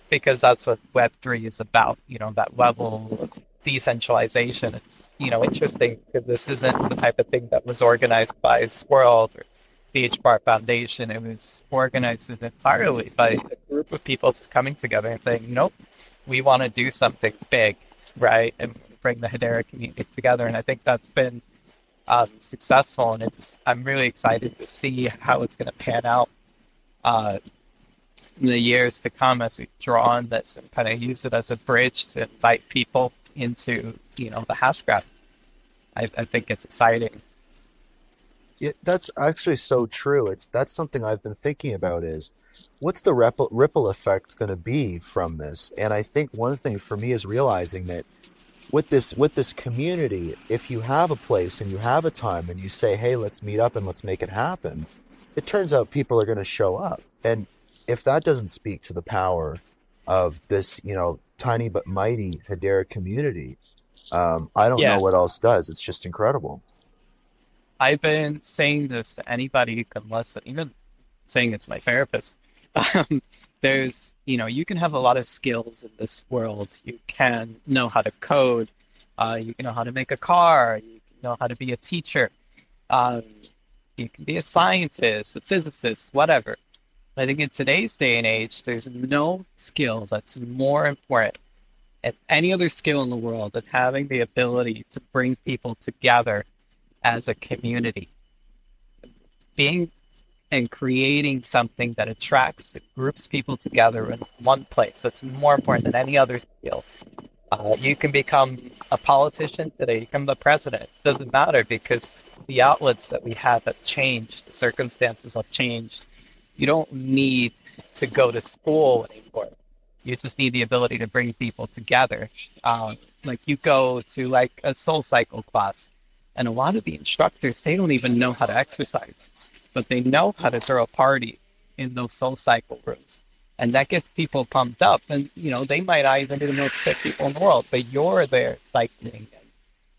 [SPEAKER 9] because that's what Web3 is about, that level of decentralization. It's, interesting because this isn't the type of thing that was organized by Swirl or the HBAR Foundation. It was organized entirely by a group of people just coming together and saying, nope, we want to do something big, right? And bring the Hedera community together. And I think that's been successful. And I'm really excited to see how it's going to pan out in the years to come as we draw on this and kind of use it as a bridge to invite people into, the Hashgraph. I think it's exciting.
[SPEAKER 1] Yeah, that's actually so true. That's something I've been thinking about is what's the ripple effect going to be from this? And I think one thing for me is realizing that with this community, if you have a place and you have a time and you say, hey, let's meet up and let's make it happen, it turns out people are going to show up. And if that doesn't speak to the power of this, tiny but mighty Hedera community, I don't know what else does. It's just incredible.
[SPEAKER 9] I've been saying this to anybody who can listen, even saying it's my therapist. There's, you can have a lot of skills in this world. You can know how to code. You can know how to make a car. You can know how to be a teacher. You can be a scientist, a physicist, whatever. I think in today's day and age, there's no skill that's more important than any other skill in the world than having the ability to bring people together as a community. Being and creating something that attracts, that groups people together in one place. That's more important than any other skill. You can become a politician today, you become the president. It doesn't matter because the outlets that we have changed, the circumstances have changed. You don't need to go to school anymore. You just need the ability to bring people together. Like you go to like a Soul Cycle class, and a lot of the instructors, they don't even know how to exercise, but they know how to throw a party in those Soul Cycle rooms. And that gets people pumped up. And, they might not even know the fit people in the world, but you're there cycling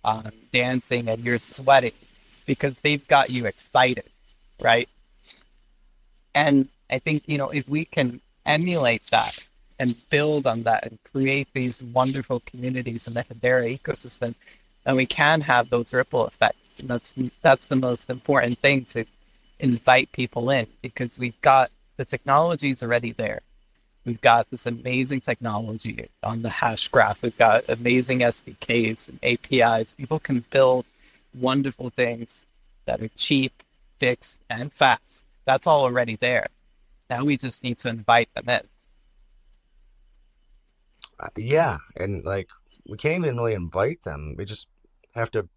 [SPEAKER 9] and dancing and you're sweating because they've got you excited, right? And I think, if we can emulate that and build on that and create these wonderful communities in the Hedera ecosystem, then we can have those ripple effects. And that's the most important thing, to invite people in, because we've got the technologies already there. We've got this amazing technology on the Hashgraph. We've got amazing SDKs and APIs. People can build wonderful things that are cheap, fixed, and fast. That's all already there. Now we just need to invite them in.
[SPEAKER 2] Yeah, and like we can't even really invite them. We just have to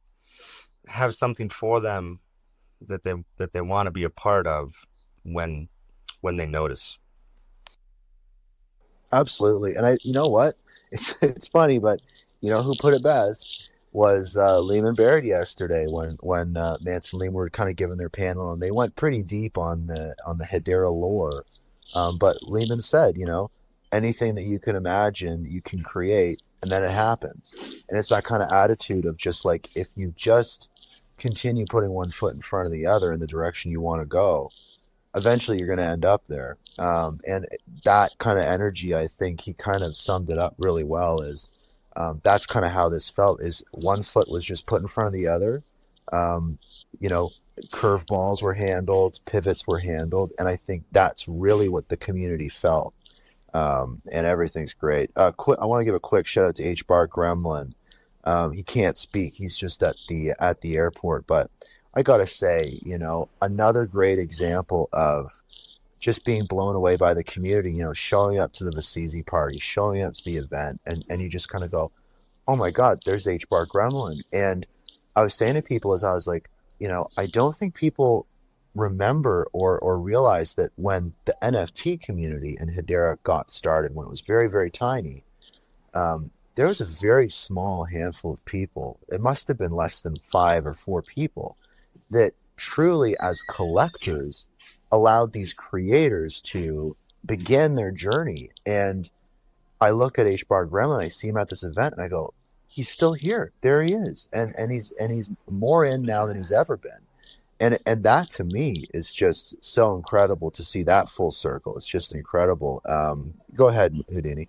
[SPEAKER 2] have something for them that they want to be a part of when they notice.
[SPEAKER 1] Absolutely. And you know what? It's funny, but who put it best was Lehman Baird yesterday when Nance and Lehman were kind of giving their panel, and they went pretty deep on the Hedera lore. But Lehman said, anything that you can imagine, you can create, and then it happens. And it's that kind of attitude of just like, if you just continue putting one foot in front of the other in the direction you want to go, eventually you're going to end up there. And that kind of energy, I think he kind of summed it up really well, is that's kind of how this felt, is one foot was just put in front of the other. Curveballs were handled, pivots were handled, and I think that's really what the community felt. And everything's great. I want to give a quick shout out to HBAR Gremlin. He can't speak. He's just at the airport, but I gotta say, another great example of just being blown away by the community, showing up to the Vasizi party, showing up to the event, and you just kind of go, oh my God, there's HBAR Gremlin. And I was saying to people as I was like, I don't think people remember or realize that when the NFT community in Hedera got started, when it was very, very tiny, there was a very small handful of people. It must have been less than 5 or 4 people that truly as collectors allowed these creators to begin their journey. And I look at HBAR Gremlin, I see him at this event, and I go, he's still here. There he is, and he's more in now than he's ever been. And that to me is just so incredible to see that full circle. It's just incredible. Go ahead, Houdini.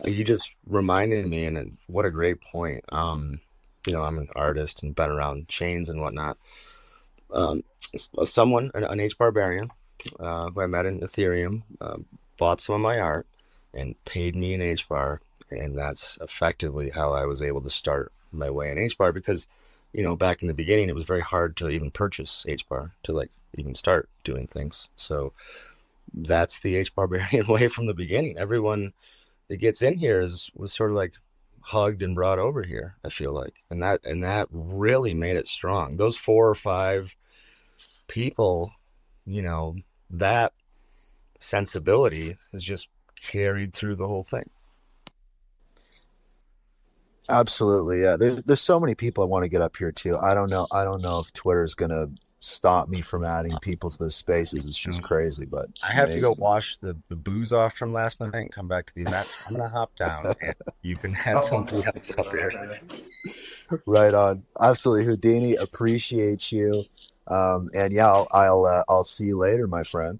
[SPEAKER 2] You just reminded me, and what a great point. You know, I'm an artist and been around chains and whatnot. Someone, an H barbarian, who I met in Ethereum, bought some of my art and paid me an HBAR, and that's effectively how I was able to start my way in HBAR, because, you know, back in the beginning, it was very hard to even purchase HBAR to like even start doing things. So that's the H barbarian way from the beginning. Everyone that gets in here was sort of like hugged and brought over here, I feel like, and that really made it strong. Those 4 or 5 people, you know, that sensibility is just carried through the whole thing.
[SPEAKER 1] Absolutely, yeah. There's so many people I want to get up here too. I don't know if Twitter's gonna stop me from adding people to those spaces. It's just crazy, but
[SPEAKER 2] I have to go wash the booze off from last night and come back to the event. I'm gonna hop down and you can have something else up here.
[SPEAKER 1] Right on. Absolutely, Houdini. Appreciate you. And yeah, I'll see you later, my friend.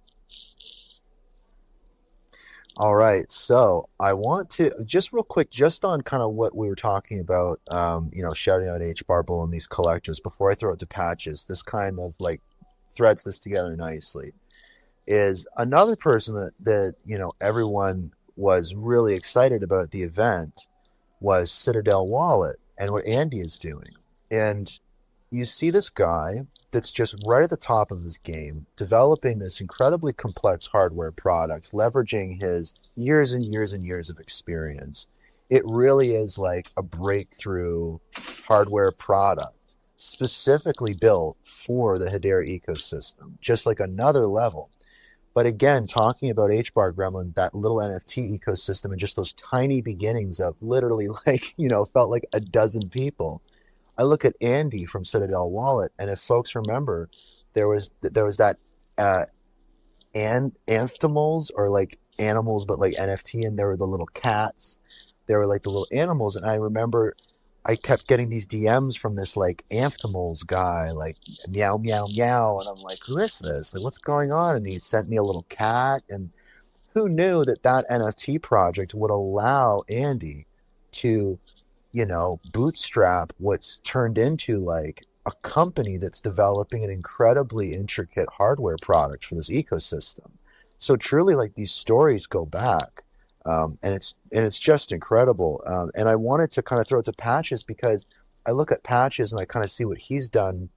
[SPEAKER 1] All right, so I want to just real quick, just on kind of what we were talking about, you know, shouting out HBarble and these collectors. Before I throw it to Patches, this kind of like threads this together nicely. Is another person that you know everyone was really excited about at the event was Citadel Wallet and what Andy is doing, and you see this guy that's just right at the top of his game, developing this incredibly complex hardware product, leveraging his years and years and years of experience. It really is like a breakthrough hardware product specifically built for the Hedera ecosystem, just like another level. But again, talking about HBAR Gremlin, that little NFT ecosystem and just those tiny beginnings of literally like, you know, felt like a dozen people. I look at Andy from Citadel Wallet, and if folks remember, there was that Anthimals, or like animals, but like NFT, and there were the little cats. There were like the little animals, and I remember I kept getting these DMs from this like Anthimals guy, like meow meow meow, and I'm like, who is this? Like, what's going on? And he sent me a little cat, and who knew that NFT project would allow Andy to, you know, bootstrap what's turned into like a company that's developing an incredibly intricate hardware product for this ecosystem. So truly, like, these stories go back, and it's just incredible. And I wanted to kind of throw it to Patches, because I look at Patches and I kind of see what he's done,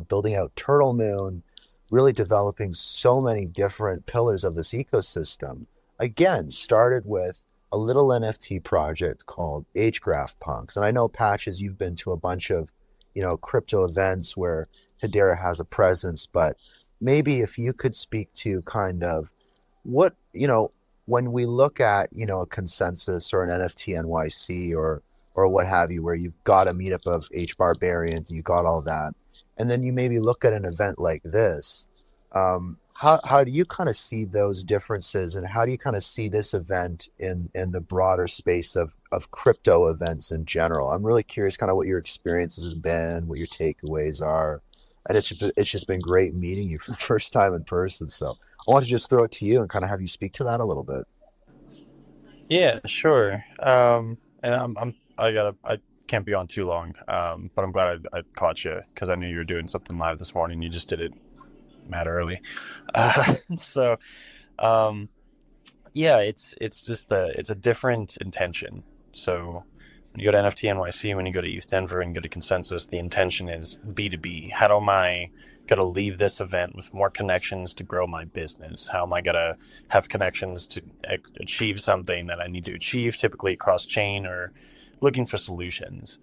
[SPEAKER 1] building out Turtle Moon, really developing so many different pillars of this ecosystem. Again, started with a little NFT project called Hgraph Punks. And I know, Patches, you've been to a bunch of, you know, crypto events where Hedera has a presence, but maybe if you could speak to kind of what, you know, when we look at, you know, a consensus or an NFT NYC or what have you, where you've got a meetup of H barbarians, you got all that, and then you maybe look at an event like this, how do you kind of see those differences, and how do you kind of see this event in the broader space of crypto events in general? I'm really curious kind of what your experiences have been, what your takeaways are. And it's just been great meeting you for the first time in person. So I want to just throw it to you and kind of have you speak to that a little bit.
[SPEAKER 10] Yeah, sure. And I can't be on too long. But I'm glad I caught you, because I knew you were doing something live this morning. You just did it mad early. So, yeah, it's just it's a different intention. So when you go to NFT NYC, when you go to ETH Denver and go to Consensus, the intention is B2B. How am I going to leave this event with more connections to grow my business? How am I going to have connections to achieve something that I need to achieve, typically cross chain, or looking for solutions?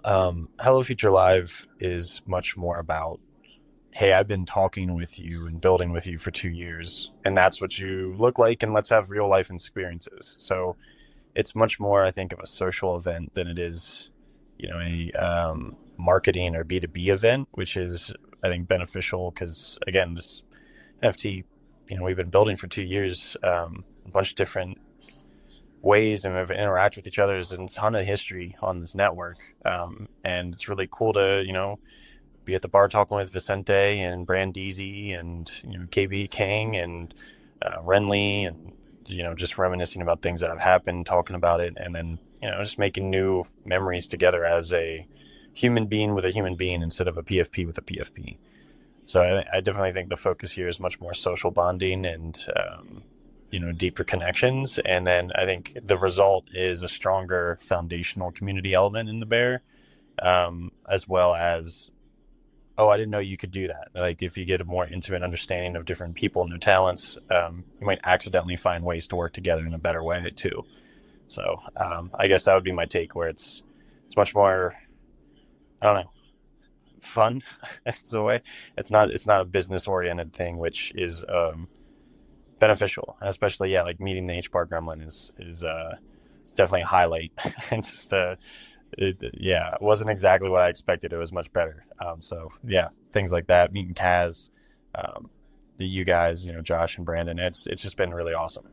[SPEAKER 10] HelloFuture Live is much more about, hey, I've been talking with you and building with you for 2 years, and that's what you look like, and let's have real life experiences. So it's much more, I think, of a social event than it is a marketing or B2B event, which is, I think, beneficial because, again, this NFT, we've been building for 2 years, a bunch of different ways and we've interacted with each other. There's a ton of history on this network. And it's really cool to, be at the bar talking with Vicente and Brandeezy and, KB King and Renly and, just reminiscing about things that have happened, talking about it, and then, just making new memories together as a human being with a human being instead of a PFP with a PFP. So I definitely think the focus here is much more social bonding and, deeper connections. And then I think the result is a stronger foundational community element in the bear, as well as, oh, I didn't know you could do that. Like, if you get a more intimate understanding of different people and their talents, you might accidentally find ways to work together in a better way too. So I guess that would be my take, where it's much more, I don't know, fun. It's a way. It's not a business oriented thing, which is beneficial, especially like meeting the HBAR gremlin is definitely a highlight. And just it wasn't exactly what I expected. It was much better. So yeah, things like that, meeting Kaz, you guys, Josh and Brandon, it's just been really awesome.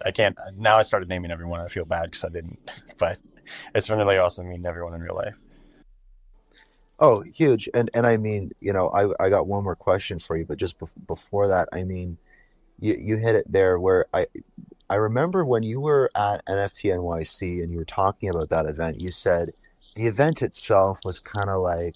[SPEAKER 10] I started naming everyone. I feel bad because I didn't, but it's been really awesome meeting everyone in real life.
[SPEAKER 1] Oh, huge. And I mean, I got one more question for you, but just before that, I mean, you hit it there where I remember when you were at NFT NYC and you were talking about that event, you said the event itself was kind of like,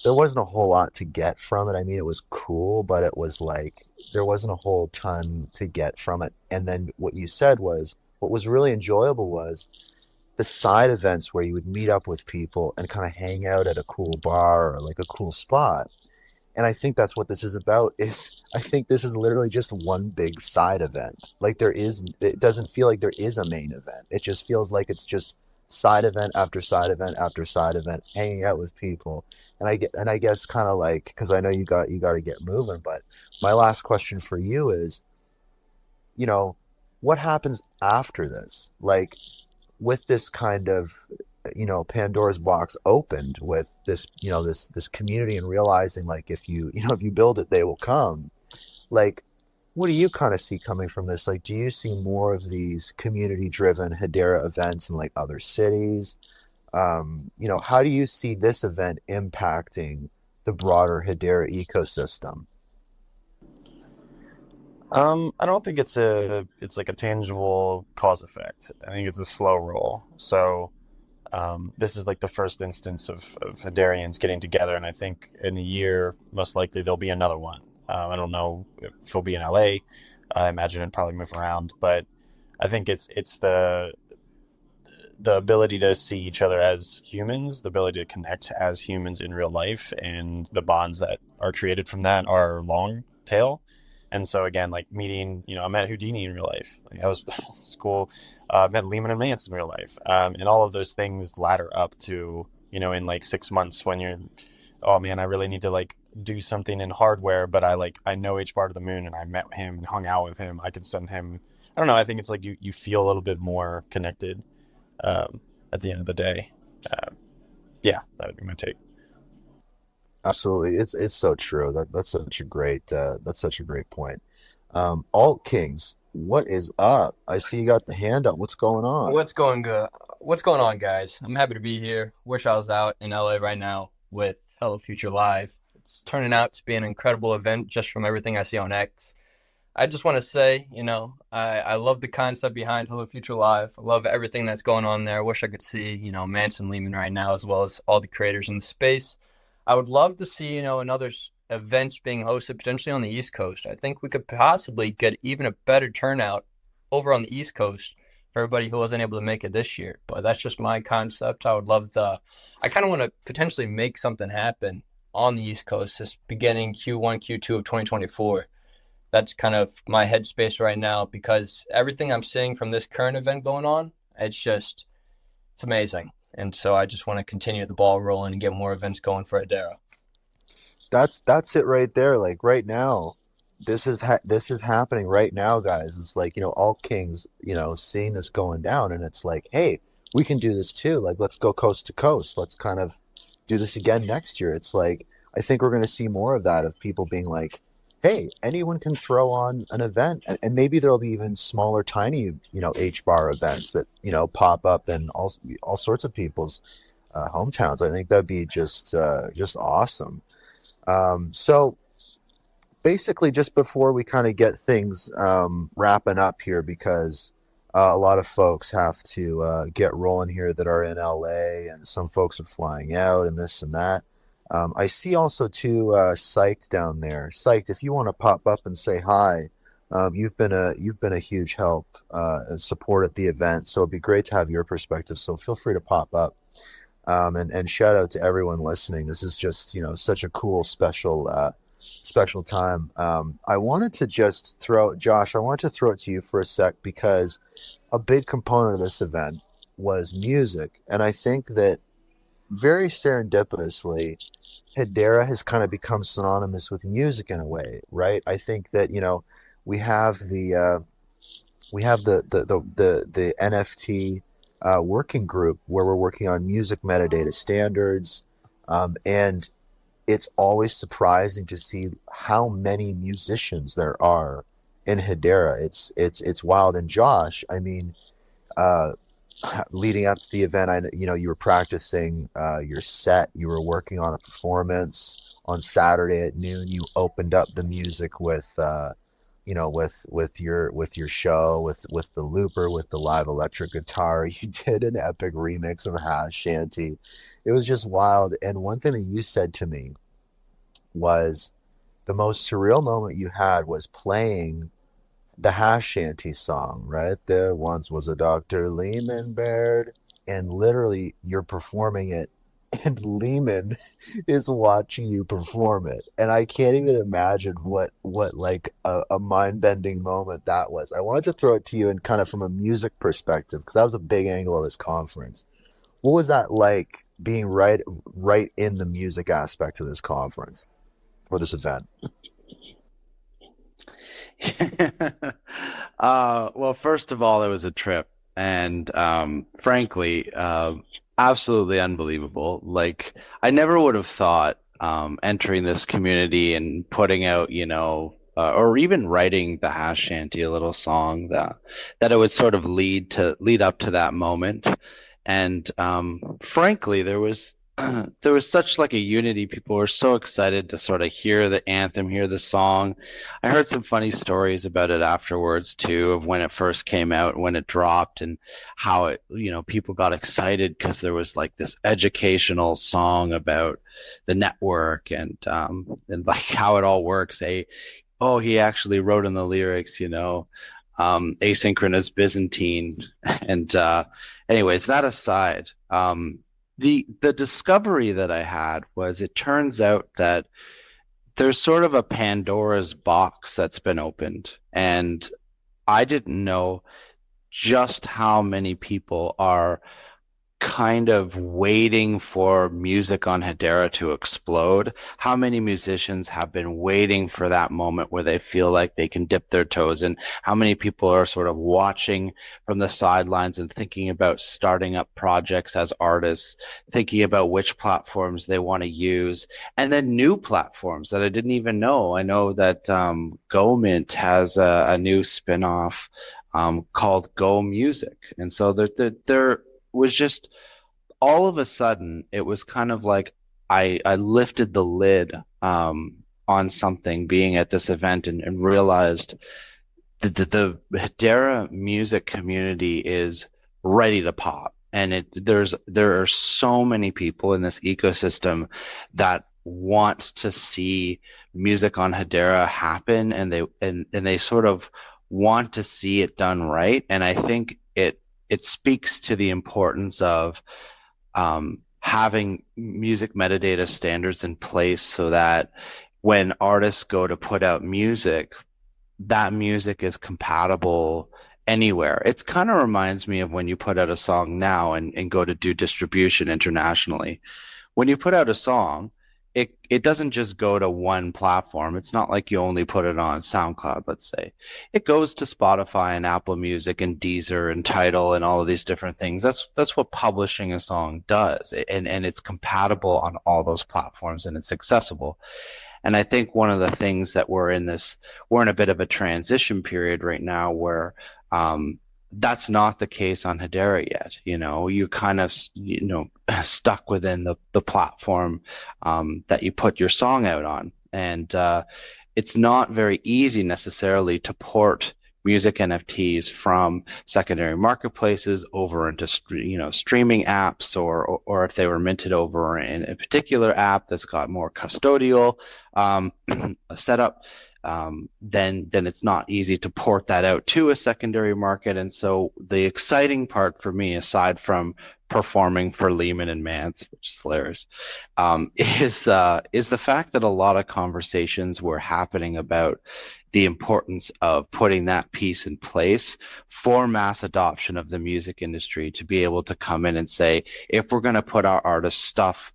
[SPEAKER 1] there wasn't a whole lot to get from it. I mean, it was cool, but it was like, there wasn't a whole ton to get from it. And then what you said was, what was really enjoyable was the side events where you would meet up with people and kind of hang out at a cool bar or like a cool spot. And I think that's what this is about. I think this is literally just one big side event. Like it doesn't feel like there is a main event. It just feels like it's just side event after side event after side event, hanging out with people. And I guess kind of like, because I know you got to get moving. But my last question for you is, what happens after this? Like, with this kind of, Pandora's box opened with this, this community, and realizing like, if you build it, they will come. Like, what do you kind of see coming from this? Like, do you see more of these community driven Hedera events in like other cities? How do you see this event impacting the broader Hedera ecosystem?
[SPEAKER 10] I don't think it's like a tangible cause effect. I think it's a slow roll. So this is like the first instance of Hederians getting together, and I think in a year, most likely there'll be another one. I don't know if it'll be in LA. I imagine it'd probably move around, but I think it's the ability to see each other as humans, the ability to connect as humans in real life, and the bonds that are created from that are long tail. And so again, like meeting, I met Houdini in real life. Like, that was cool. Met Lehman and Mance in real life. And all of those things ladder up to, in like 6 months when you're, oh man, I really need to like do something in hardware, but I know HBAR to the moon and I met him and hung out with him. I can send him, I don't know. I think it's like you feel a little bit more connected at the end of the day. Yeah, that would be my take.
[SPEAKER 1] Absolutely, it's so true. That's such a great point. Alt Kings, what is up? I see you got the hand up. What's going on?
[SPEAKER 11] What's going good? What's going on, guys? I'm happy to be here. Wish I was out in LA right now with HelloFuture Live. It's turning out to be an incredible event just from everything I see on X. I just want to say, I love the concept behind HelloFuture Live. I love everything that's going on there. I wish I could see, Manson Lehman right now, as well as all the creators in the space. I would love to see, another events being hosted potentially on the East Coast. I think we could possibly get even a better turnout over on the East Coast for everybody who wasn't able to make it this year. But that's just my concept. I kind of want to potentially make something happen on the East Coast, just beginning Q1, Q2 of 2024. That's kind of my headspace right now, because everything I'm seeing from this current event going on, it's amazing. And so I just want to continue the ball rolling and get more events going for Hedera.
[SPEAKER 1] That's it right there. Like right now, this is happening right now, guys. It's like, Alt Kings, seeing this going down, and it's like, hey, we can do this too. Like, let's go coast to coast. Let's kind of do this again next year. It's like, I think we're going to see more of that, of people being like, hey, anyone can throw on an event. And maybe there'll be even smaller, tiny, HBAR events that, pop up in all sorts of people's hometowns. I think that'd be just awesome. So basically, just before we kind of get things wrapping up here, because a lot of folks have to get rolling here that are in LA, and some folks are flying out, and this and that. I see also too, Psyched down there. Psyched, if you want to pop up and say hi, you've been a huge help and support at the event, so it'd be great to have your perspective. So feel free to pop up. And shout out to everyone listening. This is just such a cool special time. I wanted to just Josh, I wanted to throw it to you for a sec, because a big component of this event was music, and I think that very serendipitously, Hedera has kind of become synonymous with music in a way, right? I think that we have the NFT working group where we're working on music metadata standards, and it's always surprising to see how many musicians there are in Hedera. It's wild. And Josh, I mean, leading up to the event, you were practicing your set. You were working on a performance on Saturday at noon. You opened up the music with your show, with the looper, with the live electric guitar. You did an epic remix of Hash Shanty. It was just wild. And one thing that you said to me was the most surreal moment you had was playing the Hash Shanty song, right? There once was a Dr. Lehman Baird, and literally you're performing it, and Lehman is watching you perform it. And I can't even imagine what like a mind-bending moment that was. I wanted to throw it to you, and kind of from a music perspective, because that was a big angle of this conference. What was that like, being right in the music aspect of this conference, or this event?
[SPEAKER 6] Well, first of all, it was a trip, and frankly, absolutely unbelievable. Like, I never would have thought entering this community and putting out, or even writing the Hash Shanty, a little song that it would sort of lead up to that moment. And frankly, there was such like a unity. People were so excited to sort of hear the anthem, hear the song. I heard some funny stories about it afterwards too, of when it first came out, when it dropped, and how it, people got excited because there was like this educational song about the network, and like how it all works. He actually wrote in the lyrics, asynchronous Byzantine. And anyways, that aside, the discovery that I had was, it turns out that there's sort of a Pandora's box that's been opened, and I didn't know just how many people are kind of waiting for music on Hedera to explode. How many musicians have been waiting for that moment where they feel like they can dip their toes in? How many people are sort of watching from the sidelines and thinking about starting up projects as artists, thinking about which platforms they want to use, and then new platforms that I didn't even know. I know that GoMint has a new spin-off called Go Music, and so there was just, all of a sudden, it was kind of like I lifted the lid on something, being at this event, and realized that the Hedera music community is ready to pop. And there are so many people in this ecosystem that want to see music on Hedera happen, and they sort of want to see it done right. And I think it speaks to the importance of having music metadata standards in place, so that when artists go to put out music, that music is compatible anywhere. It kind of reminds me of when you put out a song now and go to do distribution internationally. When you put out a song, it doesn't just go to one platform. It's not like you only put it on SoundCloud, let's say. It goes to Spotify and Apple Music and Deezer and Tidal and all of these different things. That's what publishing a song does. And it's compatible on all those platforms and it's accessible. And I think one of the things that we're in a bit of a transition period right now where that's not the case on Hedera yet. You kind of, stuck within the platform that you put your song out on. And it's not very easy necessarily to port music NFTs from secondary marketplaces over into streaming apps, or if they were minted over in a particular app that's got more custodial setup, then it's not easy to port that out to a secondary market. And so the exciting part for me, aside from performing for Lehman and Mance, which is hilarious, is the fact that a lot of conversations were happening about the importance of putting that piece in place for mass adoption of the music industry, to be able to come in and say, if we're going to put our artist stuff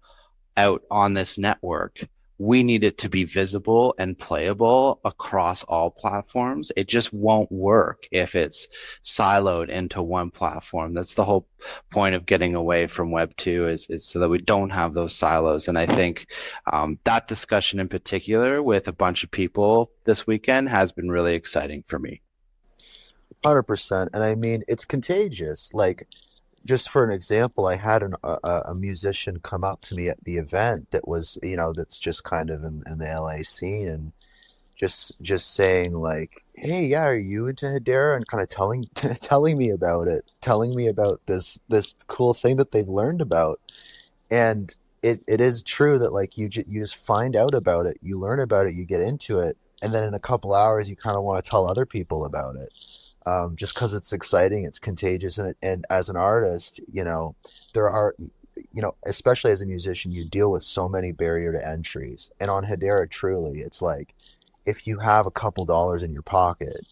[SPEAKER 6] out on this network, we need it to be visible and playable across all platforms. It just won't work if it's siloed into one platform. That's the whole point of getting away from Web 2 is so that we don't have those silos. And I think that discussion in particular with a bunch of people this weekend has been really exciting for me.
[SPEAKER 1] 100%. And I mean, it's contagious. Like, just for an example, I had a musician come up to me at the event that was, that's just kind of in the LA scene, and just saying like, hey, yeah, are you into Hedera? And kind of telling me about it, telling me about this cool thing that they've learned about. And it is true that like you just find out about it, you learn about it, you get into it, and then in a couple hours you kind of want to tell other people about it. Just because it's exciting, it's contagious, and as an artist, there are, especially as a musician, you deal with so many barrier to entries. And on Hedera, truly, it's like, if you have a couple dollars in your pocket,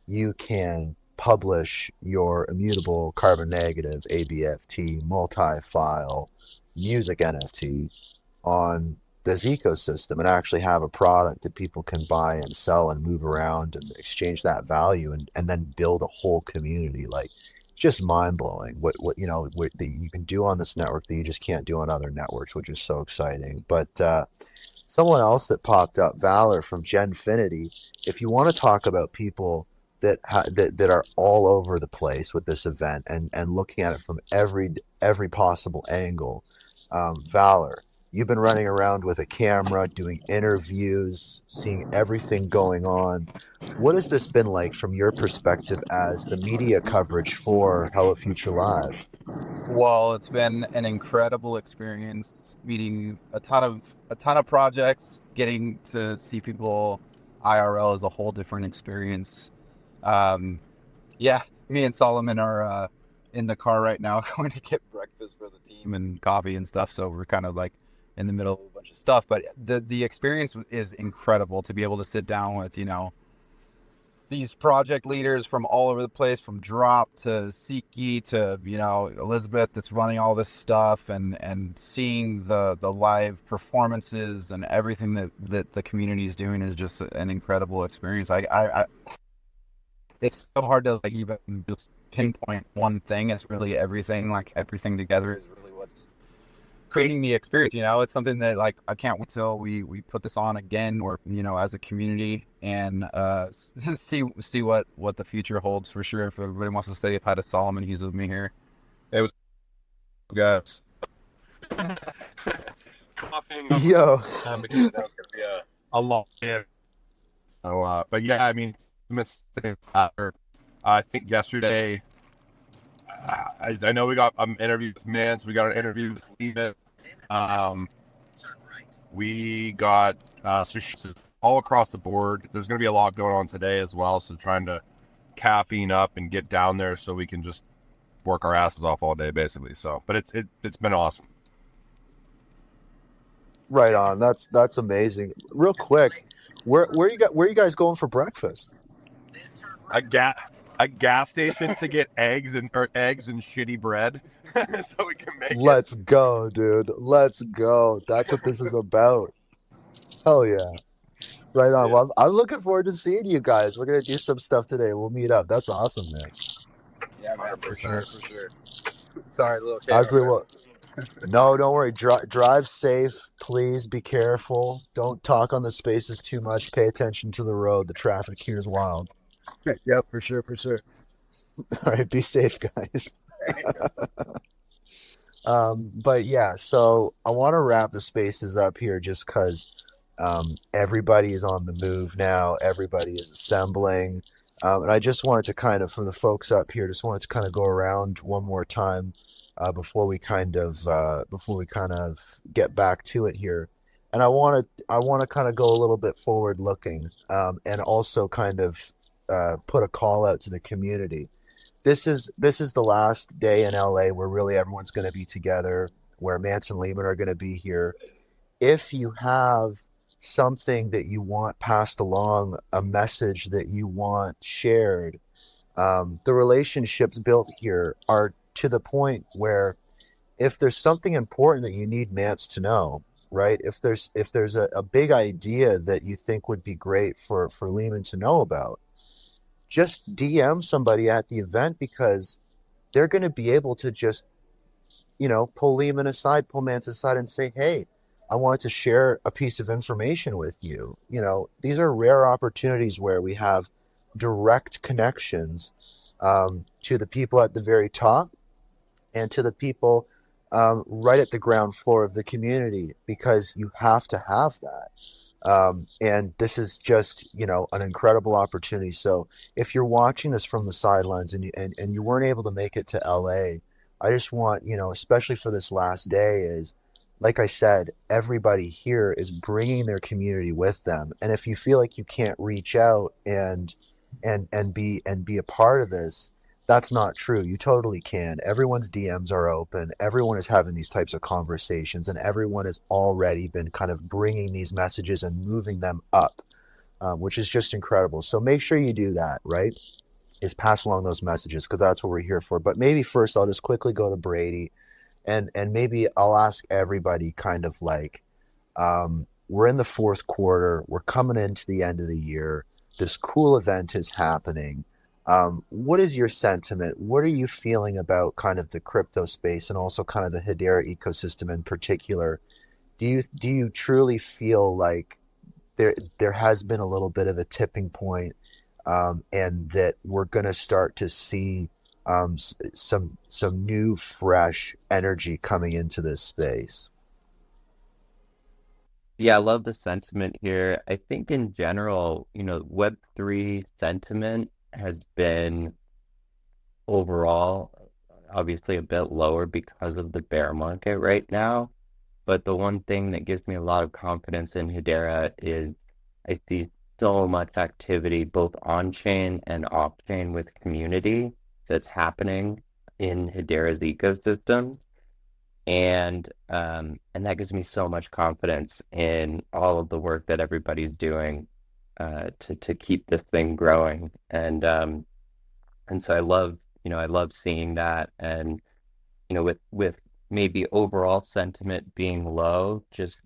[SPEAKER 1] you can publish your immutable carbon negative ABFT multi-file music NFT on this ecosystem and actually have a product that people can buy and sell and move around and exchange that value and then build a whole community. Like, just mind-blowing what that you can do on this network that you just can't do on other networks, which is so exciting. But someone else that popped up, Valor from Genfinity, if you want to talk about people that are all over the place with this event and looking at it from every possible angle, Valor, you've been running around with a camera, doing interviews, seeing everything going on. What has this been like from your perspective as the media coverage for HelloFuture Live?
[SPEAKER 12] Well, it's been an incredible experience, meeting a ton of projects, getting to see people IRL is a whole different experience. Yeah, me and Solomon are in the car right now going to get breakfast for the team and coffee and stuff, so we're kind of like in the middle of a bunch of stuff. But the experience is incredible to be able to sit down with, these project leaders from all over the place, from Drop to Siki to, Elizabeth that's running all this stuff, and seeing the live performances and everything that the community is doing is just an incredible experience. I it's so hard to like even just pinpoint one thing. It's really everything. Like, everything together is really what's creating the experience. It's something that like I can't wait till we put this on again, or as a community, and see what the future holds, for sure. If everybody wants to say hi to Solomon, he's with me here.
[SPEAKER 13] It was guys.
[SPEAKER 1] Yo.
[SPEAKER 13] Because that was gonna be a long day. So, but yeah, I mean, I think yesterday. I know we got an interview with Mance. We got an interview with Lehman. We got all across the board. There's going to be a lot going on today as well. So trying to caffeine up and get down there so we can just work our asses off all day, basically. So, but it's been awesome.
[SPEAKER 1] Right on. That's amazing. Real quick, where you guys going for breakfast?
[SPEAKER 13] a gas station to get eggs and shitty bread, so we can make
[SPEAKER 1] Let's go, dude. Let's go. That's what this is about. Hell yeah. Right on. Well, I'm looking forward to seeing you guys. We're gonna do some stuff today. We'll meet up. That's awesome, man.
[SPEAKER 12] Yeah, man, for sure. Sorry, little kid.
[SPEAKER 1] Absolutely. Well, no, don't worry. Drive safe, please. Be careful. Don't talk on the spaces too much. Pay attention to the road. The traffic here is wild.
[SPEAKER 12] Yeah, for sure.
[SPEAKER 1] All right, be safe, guys. But yeah, so I want to wrap the spaces up here just because everybody is on the move now. Everybody is assembling. And I just wanted to kind of, from the folks up here, just wanted to kind of go around one more time before we kind of get back to it here. And I want to kind of go a little bit forward looking, and also kind of put a call out to the community. This is the last day in LA where really everyone's going to be together, where Mance and Lehman are going to be here. If you have something that you want passed along, a message that you want shared, the relationships built here are to the point where if there's something important that you need Mance to know, right? If there's a big idea that you think would be great for Lehman to know about, just DM somebody at the event, because they're going to be able to just, pull Lehman aside, pull Mance aside and say, hey, I wanted to share a piece of information with you. These are rare opportunities where we have direct connections to the people at the very top and to the people right at the ground floor of the community, because you have to have that. And this is just, an incredible opportunity. So if you're watching this from the sidelines and you weren't able to make it to LA, I just want, especially for this last day, is, like I said, everybody here is bringing their community with them. And if you feel like you can't reach out and be a part of this, that's not true. You totally can. Everyone's DMs are open. Everyone is having these types of conversations, and everyone has already been kind of bringing these messages and moving them up, which is just incredible. So make sure you do that, right? Is pass along those messages, because that's what we're here for. But maybe first I'll just quickly go to Brady, and maybe I'll ask everybody kind of like, we're in the fourth quarter. We're coming into the end of the year. This cool event is happening. What is your sentiment? What are you feeling about kind of the crypto space and also kind of the Hedera ecosystem in particular? Do you truly feel like there has been a little bit of a tipping point, and that we're going to start to see some new fresh energy coming into this space?
[SPEAKER 5] Yeah, I love the sentiment here. I think in general, Web3 sentiment has been overall obviously a bit lower because of the bear market right now. But the one thing that gives me a lot of confidence in Hedera is I see so much activity both on-chain and off-chain with community that's happening in Hedera's ecosystem. And that gives me so much confidence in all of the work that everybody's doing to keep this thing growing. And so I love seeing that. And with maybe overall sentiment being low, just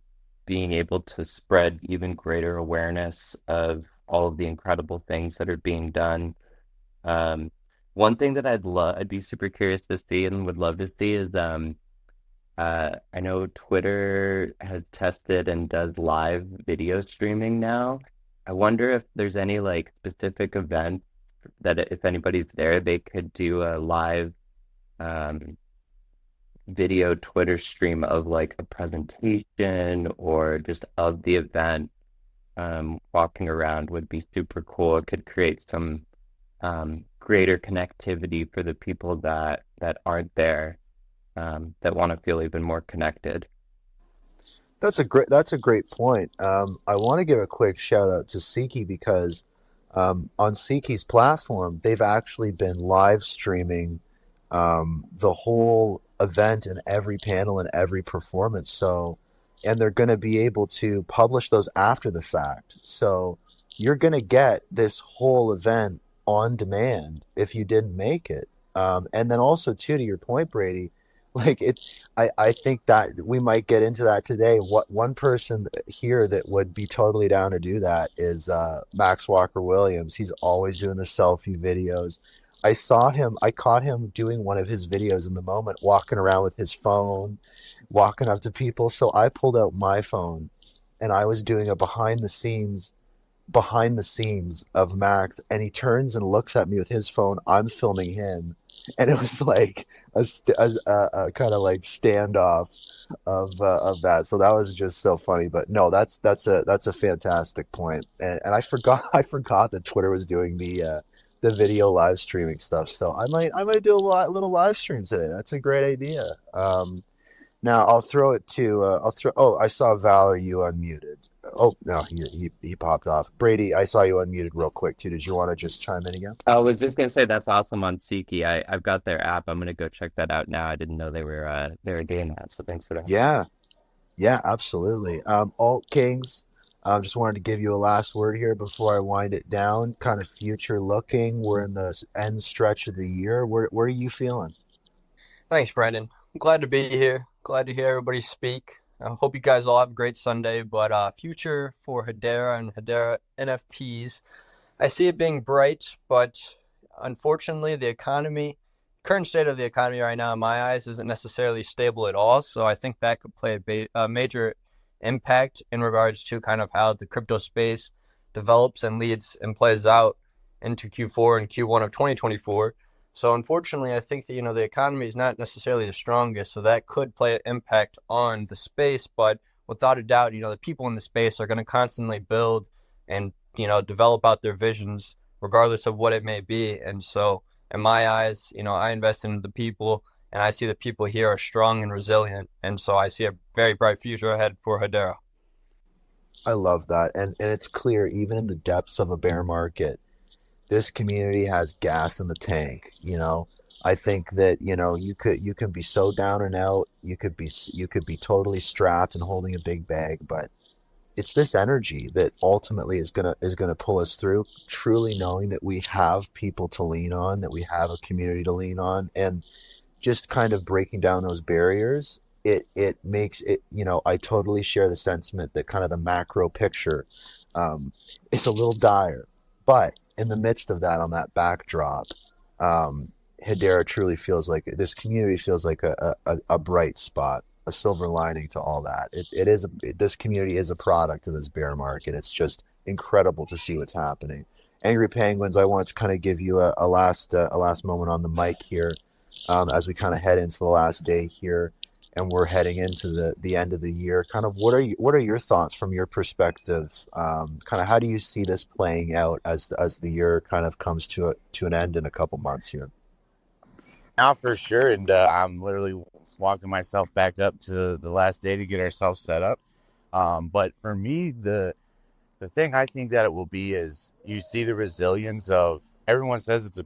[SPEAKER 5] being able to spread even greater awareness of all of the incredible things that are being done. One thing that I'd be super curious to see and would love to see is I know Twitter has tested and does live video streaming now. I wonder if there's any like specific event that if anybody's there, they could do a live video Twitter stream of like a presentation or just of the event. Walking around would be super cool. It could create some greater connectivity for the people that aren't there, that want to feel even more connected.
[SPEAKER 1] That's a great point. I want to give a quick shout out to Siki, because on Siki's platform, they've actually been live streaming the whole event and every panel and every performance. And they're going to be able to publish those after the fact. So you're going to get this whole event on demand if you didn't make it. And then also too, to your point, Brady, like I think that we might get into that today. What one person here that would be totally down to do that is Max Walker Williams. He's always doing the selfie videos. I caught him doing one of his videos in the moment, walking around with his phone, walking up to people. So I pulled out my phone and I was doing a behind the scenes of Max, and he turns and looks at me with his phone. I'm filming him, and it was like a kind of like standoff of that. So that was just so funny. But no, that's a fantastic point. And I forgot that Twitter was doing the video live streaming stuff. So I might do little live stream today. That's a great idea. Now I'll throw it to Oh, I saw Valerie, you unmuted. Oh no, he popped off. Brady, I saw you unmuted real quick too. Did you want to just chime in again?
[SPEAKER 5] I was just gonna say that's awesome on Siki. I've got their app. I'm gonna go check that out now. I didn't know they were doing that. So thanks for that.
[SPEAKER 1] Yeah, absolutely. Alt Kings, just wanted to give you a last word here before I wind it down. Kind of future looking. We're in the end stretch of the year. Where are you feeling?
[SPEAKER 11] Thanks, Brandon. I'm glad to be here. Glad to hear everybody speak. I hope you guys all have a great Sunday. But future for Hedera and Hedera NFTs, I see it being bright, but unfortunately, current state of the economy right now, in my eyes, isn't necessarily stable at all. So I think that could play a major impact in regards to kind of how the crypto space develops and leads and plays out into Q4 and Q1 of 2024. So unfortunately, I think that, the economy is not necessarily the strongest, so that could play an impact on the space. But without a doubt, the people in the space are going to constantly build and, develop out their visions, regardless of what it may be. And so in my eyes, I invest in the people, and I see the people here are strong and resilient. And so I see a very bright future ahead for Hedera.
[SPEAKER 1] I love that. And it's clear, even in the depths of a bear market, this community has gas in the tank. I think that you can be so down and out, you could be totally strapped and holding a big bag, but it's this energy that ultimately is gonna pull us through, truly knowing that we have people to lean on, that we have a community to lean on, and just kind of breaking down those barriers. It makes it, I totally share the sentiment that kind of the macro picture is a little dire, but in the midst of that, on that backdrop, Hedera truly feels like this community feels like a bright spot, a silver lining to all that. This community is a product of this bear market. It's just incredible to see what's happening. Angry Penguins, I want to kind of give you a last moment on the mic here, as we kind of head into the last day here, and we're heading into the end of the year. Kind of what are your thoughts from your perspective? Kind of how do you see this playing out as the year kind of comes to an end in a couple months here?
[SPEAKER 4] Now for sure, and I'm literally walking myself back up to the last day to get ourselves set up. But for me, the thing I think that it will be is you see the resilience of everyone says it's a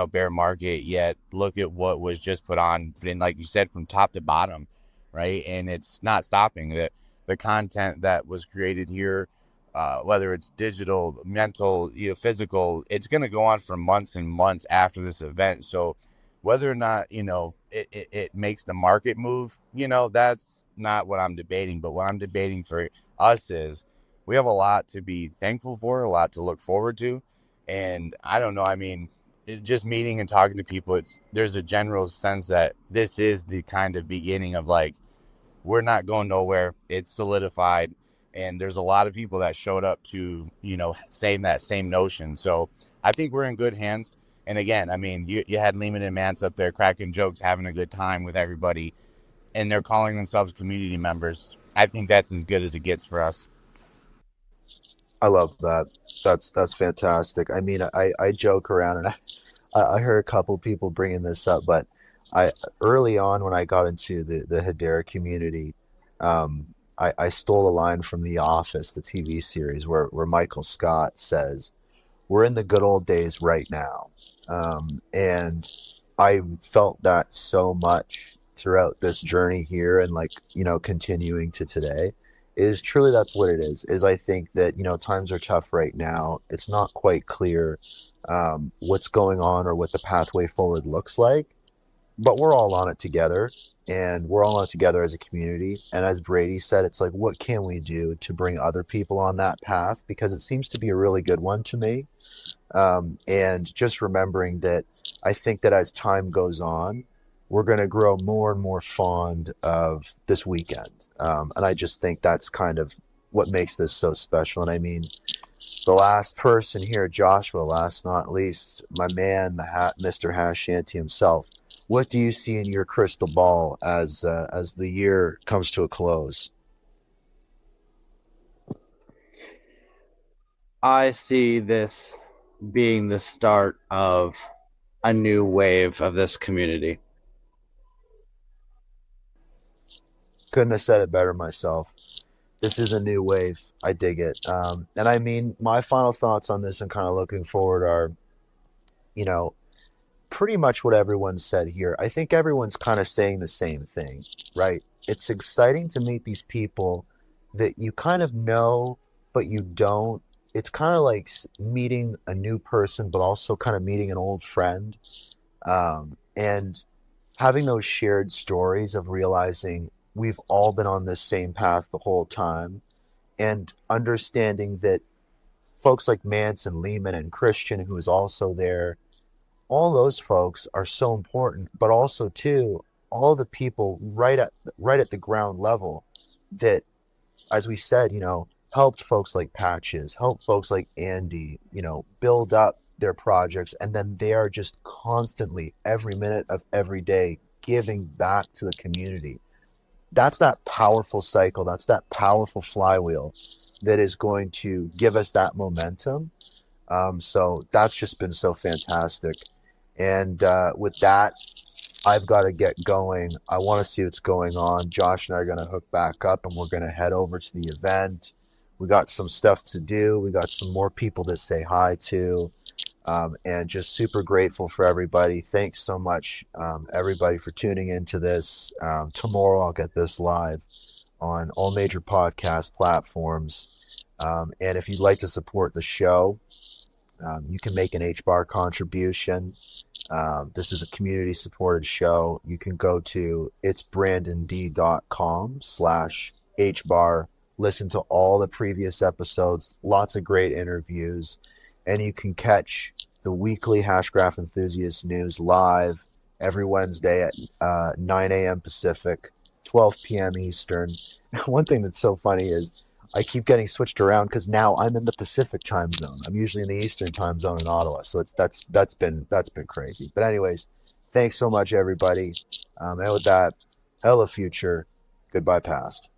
[SPEAKER 4] bear market, yet look at what was just put on, and like you said, from top to bottom, right? And it's not stopping. The content that was created here, whether it's digital, mental, physical, it's going to go on for months and months after this event. So whether or not it makes the market move, that's not what I'm debating. But what I'm debating for us is we have a lot to be thankful for, a lot to look forward to. And I don't know, I mean, just meeting and talking to people, there's a general sense that this is the kind of beginning of like, we're not going nowhere. It's solidified. And there's a lot of people that showed up to, saying that same notion. So I think we're in good hands. And again, I mean, you had Lehman and Mance up there cracking jokes, having a good time with everybody, and they're calling themselves community members. I think that's as good as it gets for us.
[SPEAKER 1] I love that. That's fantastic. I mean, I joke around, and I heard a couple people bringing this up, but early on when I got into the Hedera community, I stole a line from The Office, the TV series, where Michael Scott says, "We're in the good old days right now," and I felt that so much throughout this journey here, and continuing to today. is truly that's what it is I think that, times are tough right now. It's not quite clear what's going on or what the pathway forward looks like, but we're all on it together, and we're all on it together as a community. And as Brady said, it's like, what can we do to bring other people on that path? Because it seems to be a really good one to me. And just remembering that I think that as time goes on, we're going to grow more and more fond of this weekend. And I just think that's kind of what makes this so special. And I mean, the last person here, Joshua, last not least, my man, Mr. Hash Shanty himself. What do you see in your crystal ball as the year comes to a close?
[SPEAKER 6] I see this being the start of a new wave of this community.
[SPEAKER 1] Couldn't have said it better myself. This is a new wave. I dig it. And I mean, my final thoughts on this and kind of looking forward are, pretty much what everyone said here. I think everyone's kind of saying the same thing, right? It's exciting to meet these people that you kind of know, but you don't. It's kind of like meeting a new person, but also kind of meeting an old friend. And having those shared stories of realizing we've all been on this same path the whole time, and understanding that folks like Manson, Lehman, and Christian, who is also there, all those folks are so important, but also too, all the people right at the ground level that, as we said, helped folks like Patches, helped folks like Andy, build up their projects, and then they are just constantly, every minute of every day, giving back to the community. That's that powerful cycle. That's that powerful flywheel that is going to give us that momentum. So that's just been so fantastic. And with that, I've got to get going. I want to see what's going on. Josh and I are going to hook back up, and we're going to head over to the event. We got some stuff to do. We got some more people to say hi to. And just super grateful for everybody. Thanks so much, everybody, for tuning into this. Tomorrow I'll get this live on all major podcast platforms. And if you'd like to support the show, you can make an HBAR contribution. This is a community-supported show. You can go to itsbrandond.com/HBAR. Listen to all the previous episodes. Lots of great interviews. And you can catch the weekly Hashgraph Enthusiasts News live every Wednesday at 9 a.m. Pacific, 12 p.m. Eastern. One thing that's so funny is I keep getting switched around because now I'm in the Pacific time zone. I'm usually in the Eastern time zone in Ottawa, so that's been crazy. But anyways, thanks so much, everybody. And with that, HelloFuture, goodbye past.